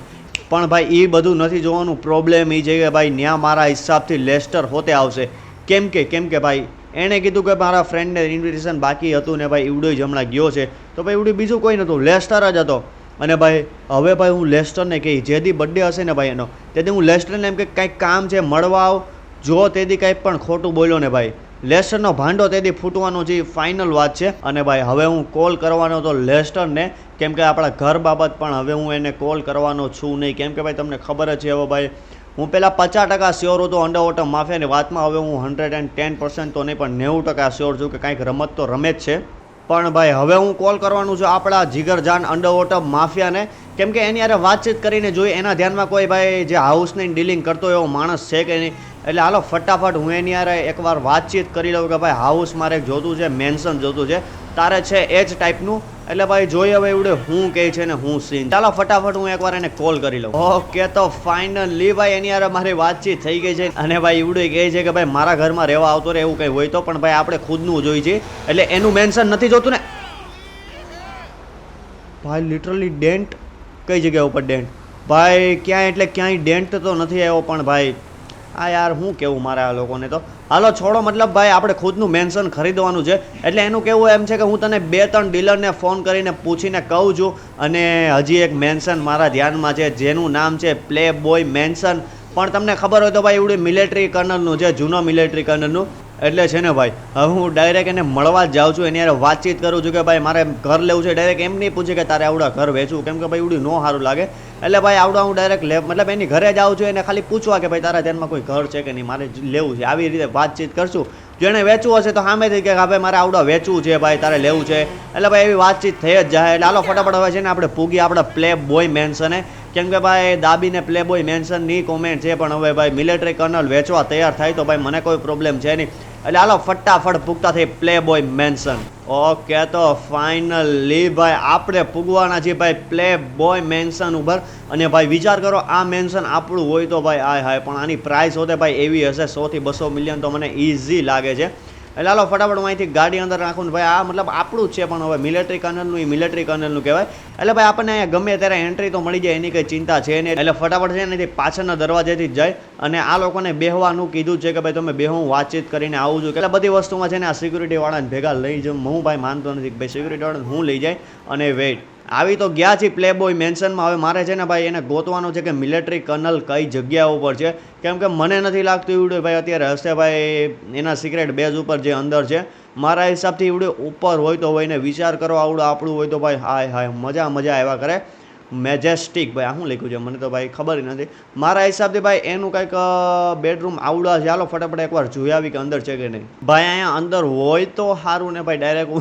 પણ ભાઈ એ બધું નથી જોવાનું. પ્રોબ્લેમ એ છે કે ભાઈ ત્યાં મારા હિસાબથી લેસ્ટર હોતે આવશે. કેમ કે ભાઈ એણે કીધું કે મારા ફ્રેન્ડને ઇન્વિટેશન બાકી હતું ને ભાઈ એવડો જ હમણાં ગયો છે. તો ભાઈ એવડું બીજું કોઈ નહોતું, લેસ્ટર જ હતો. અને ભાઈ હવે ભાઈ હું લેસ્ટરને કહી, જેથી બર્થડે હશે ને ભાઈ એનો, તેથી હું લેસ્ટરને એમ કે કંઈક કામ છે મળવા આવ. જો તેથી કંઈક પણ ખોટું બોલ્યો ને ભાઈ, લેસ્ટરનો ભાંડો તેથી ફૂટવાનો છે, ફાઇનલ વાત છે. અને ભાઈ હવે હું કોલ કરવાનો હતો લેસ્ટરને, કેમ કે આપણા ઘર બાબત પણ હવે હું એને કોલ કરવાનો છું નહીં. કેમ કે ભાઈ તમને ખબર જ છે હવે ભાઈ હું પહેલાં 50% શ્યોર હતો અંડરવોટર માફિયાની વાતમાં. હવે હું 110% તો નહીં પણ 90% શ્યોર છું કે કાંઈક રમત તો રમે જ છે. પણ ભાઈ હવે હું કોલ કરવાનું છું આપણા જીગરજાન અંડરવોટર માફિયાને, કેમ કે એની યારે વાતચીત કરીને જોઈએ એના ધ્યાનમાં કોઈ ભાઈ જે હાઉસની ડીલિંગ કરતો એવો માણસ છે કે નહીં. એટલે હાલો ફટાફટ હું એની યારે એકવાર વાતચીત કરી લઉં કે ભાઈ હાઉસ મારે જોતું છે, મેન્શન જોતું છે, તારે છે એ જ ટાઈપનું. એટલે ભાઈ જોઈએ હવે એવડે હું કહે છે ને હું સીન. ચાલો ફટાફટ હું એકવાર એને કોલ કરી લઉં. ઓકે તો ફાઇનલી ભાઈ એની યારે મારી વાતચીત થઈ ગઈ છે. અને ભાઈ એવડું કહે છે કે ભાઈ મારા ઘરમાં રહેવા આવતો રહે એવું કંઈ હોય તો, પણ ભાઈ આપણે ખુદનું જોઈ છે, એટલે એનું મેન્શન નથી જોતું ને ભાઈ. લિટરલી ડેન્ટ કઈ જગ્યા ઉપર ડેન્ટ ભાઈ, ક્યાંય એટલે ક્યાંય ડેન્ટ તો નથી આવ્યો. પણ ભાઈ આ યાર શું કેવું મારે આ લોકોને. તો હાલો છોડો, મતલબ ભાઈ આપણે ખુદનું મેન્શન ખરીદવાનું છે. એટલે એનું કહેવું એમ છે કે હું તને 2-3 ડીલરને ફોન કરીને પૂછીને કહું છું. અને હજી એક મેન્શન મારા ધ્યાનમાં છે જેનું નામ છે પ્લે બોય મેન્શન. પણ તમને ખબર હોય તો ભાઈ એવડું મિલિટરી કર્નલનું છે, જૂનો મિલિટરી કર્નલનું. એટલે છે ને ભાઈ હવે હું ડાયરેક્ટ એને મળવા જ જાઉં છું, એની યારે વાતચીત કરું છું કે ભાઈ મારે ઘર લેવું છે. ડાયરેક્ટ એમ નહીં પૂછે કે તારે આવડા ઘર વેચવું, કેમ કે ભાઈ એવડું ન સારું લાગે. એટલે ભાઈ આવડા હું ડાયરેક્ટ મતલબ એની ઘરે જાઉં છું, એને ખાલી પૂછવા કે ભાઈ તારા ધ્યાનમાં કોઈ ઘર છે કે નહીં, મારે લેવું છે. આવી રીતે વાતચીત કરશું. જો એને વેચવું હશે તો સામેથી કે ભાઈ મારે આવડા વેચવું છે ભાઈ, તારે લેવું છે. એટલે ભાઈ એવી વાતચીત થઈ જ જાય. એટલે હાલો ફટાફટ હવે છે ને આપણે પૂગી આપણા પ્લે બોય મેન્શને, કેમ કે ભાઈ દાબીને પ્લે બોય મેન્શનની કોમેન્ટ છે. પણ હવે ભાઈ મિલિટરી કર્નલ વેચવા તૈયાર થાય તો ભાઈ મને કોઈ પ્રોબ્લેમ છે નહીં. એટલે હાલો ફટાફટ પૂગતા થઈ પ્લે બોય મેન્શન. ઓકે તો ફાઇનલી ભાઈ આપણે પૂગવાના છીએ ભાઈ પ્લે બોય મેન્શન ઉપર. અને ભાઈ વિચાર કરો આ મેન્શન આપણું હોય તો ભાઈ હાય પણ આની પ્રાઇસ હોતે ભાઈ એવી હશે 100 થી 200 મિલિયન તો મને ઇઝી લાગે છે. એટલે હાલો ફટાફટ હું અહીંથી ગાડી અંદર નાખું ને ભાઈ આ મતલબ આપણું જ છે પણ હવે મિલિટરી કર્નલનું એ મિલિટરી કર્નલનું કહેવાય. એટલે ભાઈ આપણને અહીંયા ગમે ત્યારે એન્ટ્રી તો મળી જાય એની કંઈ ચિંતા છે નહીં. એટલે ફટાફટ છે ને પાછળના દરવાજેથી જ જાય અને આ લોકોને બેહવાનું કીધું છે કે ભાઈ તમે બેહો હું વાતચીત કરીને આવું છું. એટલે બધી વસ્તુમાં છે ને આ સિક્યુરિટી વાળાને ભેગા લઈ જાઉં હું ભાઈ માનતો નથી કે ભાઈ સિક્યુરિટી વાળાને હું લઈ જાય. અને વેઇટ આવી તો ગયા છે પ્લે બોય મેન્શનમાં. હવે મારે છે ને ભાઈ એને ગોતવાનું છે કે મિલિટરી કર્નલ કઈ જગ્યા ઉપર છે. કેમ કે મને નથી લાગતું એવડું ભાઈ અત્યારે હશે ભાઈ એના સિક્રેટ બેઝ ઉપર જે અંદર છે. મારા હિસાબથી એવડું ઉપર હોય તો હોય ને વિચાર કરો આવડું આપણું હોય તો ભાઈ હાય મજા આવ્યા કરે. મેજેસ્ટિક ભાઈ આ શું લખ્યું છે મને તો ભાઈ ખબર નથી. મારા હિસાબથી ભાઈ એનું કંઈક બેડરૂમ આવડા છે. હાલો ફટાફટ એકવાર જોઈ આવી કે અંદર છે કે નહીં. ભાઈ અહીંયા અંદર હોય તો સારું ને ભાઈ ડાયરેક્ટ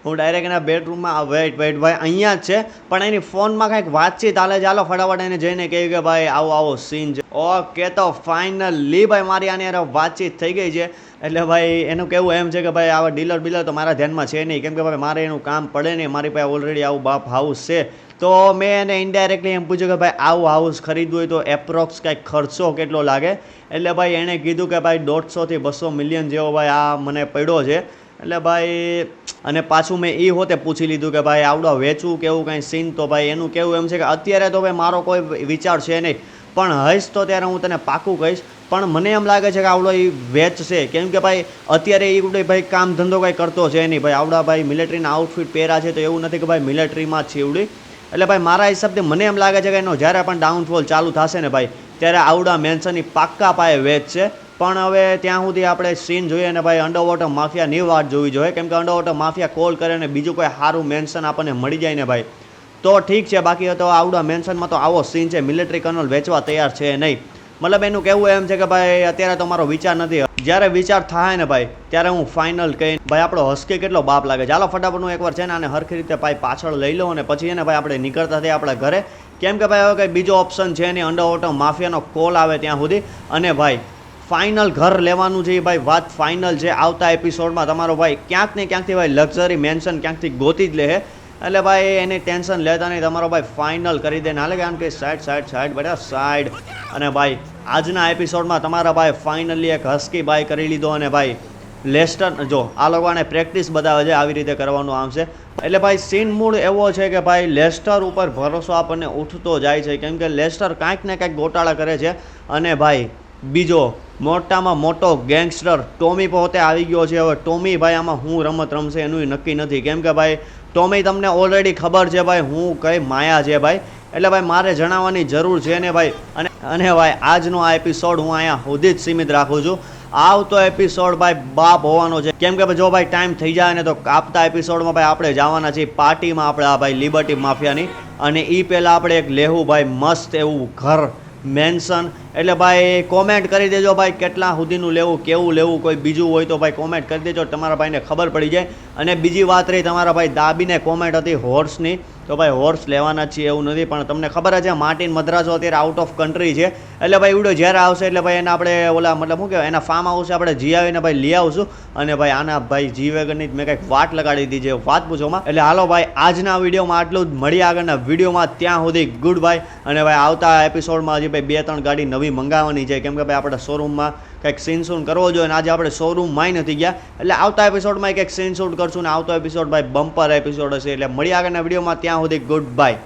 હું ડાયરેક્ટ એના બેડરૂમમાં વેઇટ ભાઈ અહીંયા જ છે પણ એની ફોનમાં કંઈક વાતચીત હાલે છે. હાલો ફટાફટ એને જઈને કહ્યું કે ભાઈ આવો સીન છે. ઓકે તો ફાઇનલી ભાઈ મારી આની યાર વાતચીત થઈ ગઈ છે. એટલે ભાઈ એનું કહેવું એમ છે કે ભાઈ આવા ડીલર તો મારા ધ્યાનમાં છે નહીં કેમ કે ભાઈ મારે એનું કામ પડે નહીં. મારી પાસે ઓલરેડી આવું બાપ હાઉસ છે. તો મેં એને ઇનડાયરેક્ટલી એમ પૂછ્યું કે ભાઈ આવું હાઉસ ખરીદવું હોય તો એપ્રોક્સ કાંઈક ખર્ચો કેટલો લાગે. એટલે ભાઈ એણે કીધું કે ભાઈ 150 થી 200 મિલિયન જેવો ભાઈ આ મને પડ્યો છે. એટલે ભાઈ અને પાછું મેં એ હોતે પૂછી લીધું કે ભાઈ આવડો વેચવું કેવું કાંઈ સીન. તો ભાઈ એનું કહેવું એમ છે કે અત્યારે તો ભાઈ મારો કોઈ વિચાર છે નહીં પણ હઈશ તો ત્યારે હું તને પાકું કહીશ. પણ મને એમ લાગે છે કે આવડો એ વેચશે કેમ કે ભાઈ અત્યારે એ ભાઈ કામ ધંધો કાંઈ કરતો છે નહીં. ભાઈ આવડા ભાઈ મિલિટરીના આઉટફિટ પહેર્યા છે તો એવું નથી કે ભાઈ મિલિટરીમાં જ છે એવડી. એટલે ભાઈ મારા હિસાબથી મને એમ લાગે છે કે એનો જ્યારે પણ ડાઉનફોલ ચાલુ થશે ને ભાઈ ત્યારે આવડા મેન્શનની પાક્કા પાયે વેચશે. પણ હવે ત્યાં સુધી આપણે સીન જોઈએ ને ભાઈ અંડરવોટર માફિયાની વાત જોવી જોઈએ કેમ કે અંડરવોટર માફિયા કોલ કરે ને બીજું કોઈ સારું મેન્શન આપણને મળી જાય ને ભાઈ તો ઠીક છે. બાકી તો આવડા મેન્શનમાં તો આવો સીન છે મિલિટરી કર્નલ વેચવા તૈયાર છે નહીં. મતલબ એનું કહેવું એમ છે કે ભાઈ અત્યારે તો મારો વિચાર નથી. જ્યારે વિચાર થાય ને ભાઈ ત્યારે હું ફાઇનલ કહી ભાઈ આપણો હસકે કેટલો બાપ લાગે. ચાલો ફટાફટ હું એકવાર છે ને આને હરખી રીતે ભાઈ પાછળ લઈ લો અને પછી એને ભાઈ આપણે નીકળતા થઈએ આપણા ઘરે. કેમ કે ભાઈ હવે કંઈ બીજો ઓપ્શન છે નહીં. અંડરવોટર માફિયાનો કોલ આવે ત્યાં સુધી. અને ભાઈ ફાઇનલ ઘર લેવાનું છે ભાઈ વાત ફાઇનલ છે. આવતા એપિસોડમાં તમારો ભાઈ ક્યાંક ને ક્યાંકથી ભાઈ લક્ઝરી મેન્શન ક્યાંકથી ગોતી જ લે. એટલે ભાઈ એની ટેન્શન લેતા નહીં. તમારો ભાઈ ફાઇનલ કરી દે હાલે કારણ કે સાઈડ બેટા સાઈડ. અને ભાઈ આજના એપિસોડમાં તમારા ભાઈ ફાઇનલી એક હસ્કી બાય કરી લીધો. અને ભાઈ લેસ્ટર જો આ લોકોને પ્રેક્ટિસ બતાવે છે આવી રીતે કરવાનું આવશે. એટલે ભાઈ સીન મૂડ એવો છે કે ભાઈ લેસ્ટર ઉપર ભરોસો આપણને ઉઠતો જાય છે કેમ કે લેસ્ટર કાંઈક ને કાંઈક ગોટાળા કરે છે. અને ભાઈ બીજો મોટામાં મોટો ગેંગસ્ટર ટોમી પોતે આવી ગયો છે. હવે ટોમી ભાઈ આમાં હું રમત રમશે એનું નક્કી નથી કેમ કે ભાઈ ટોમી તમને ઓલરેડી ખબર છે ભાઈ હું કઈ માયા છે ભાઈ. એટલે ભાઈ મારે જણાવવાની જરૂર છે ને ભાઈ. અને ભાઈ આજનો આ એપિસોડ હું અહીંયા સુધી જ સીમિત રાખું છું. આવતો એપિસોડ ભાઈ બાપ હોવાનો છે કેમ કે જો ભાઈ ટાઈમ થઈ જાય ને તો આપતા એપિસોડમાં ભાઈ આપણે જવાના છીએ પાર્ટીમાં આપણે આ ભાઈ લિબર્ટી માફિયાની. અને એ પહેલાં આપણે એક લેવું ભાઈ મસ્ત એવું ઘર મેન્શન. એટલે ભાઈ કોમેન્ટ કરી દેજો ભાઈ કેટલા સુધીનું લેવું કેવું લેવું. કોઈ બીજું હોય તો ભાઈ કોમેન્ટ કરી દેજો તમારા ભાઈને ખબર પડી જાય. અને બીજી વાત રહી તમારા ભાઈ દાબીને કોમેન્ટ હતી હોર્સની તો ભાઈ હોર્સ લેવાના છીએ એવું નથી પણ તમને ખબર છે માર્ટિન મદ્રાસો અત્યારે આઉટ ઓફ કન્ટ્રી છે. એટલે ભાઈ વિડીયો જ્યારે આવશે એટલે ભાઈ એને આપણે ઓલા મતલબ શું કહેવાય એના ફાર્મ હાઉસ આપણે જી આવીને ભાઈ લઈ આવશું. અને ભાઈ આના ભાઈ જી વેગનની મેં કંઈક વાટ લગાડી દીધી છે વાત પૂછોમાં. એટલે હાલો ભાઈ આજના વિડીયોમાં આટલું જ. મળી આગળના વિડીયોમાં ત્યાં સુધી ગુડ બાય. અને ભાઈ આવતા એપિસોડમાં હજી ભાઈ 2-3 ગાડી નવી મંગાવવાની છે કેમ કે ભાઈ આપણે શોરૂમમાં કંઈક સીન શૂટ કરવો જોઈએ અને આજે આપણે શોરૂમમાં નથી ગયા. એટલે આવતા એપિસોડમાં કંઈક સીન શૂટ કરશું ને આવતો એપિસોડ ભાઈ બમ્પર એપિસોડ હશે. એટલે મળી આગળના વિડીયોમાં ત્યાં સુધી ગુડ બાય.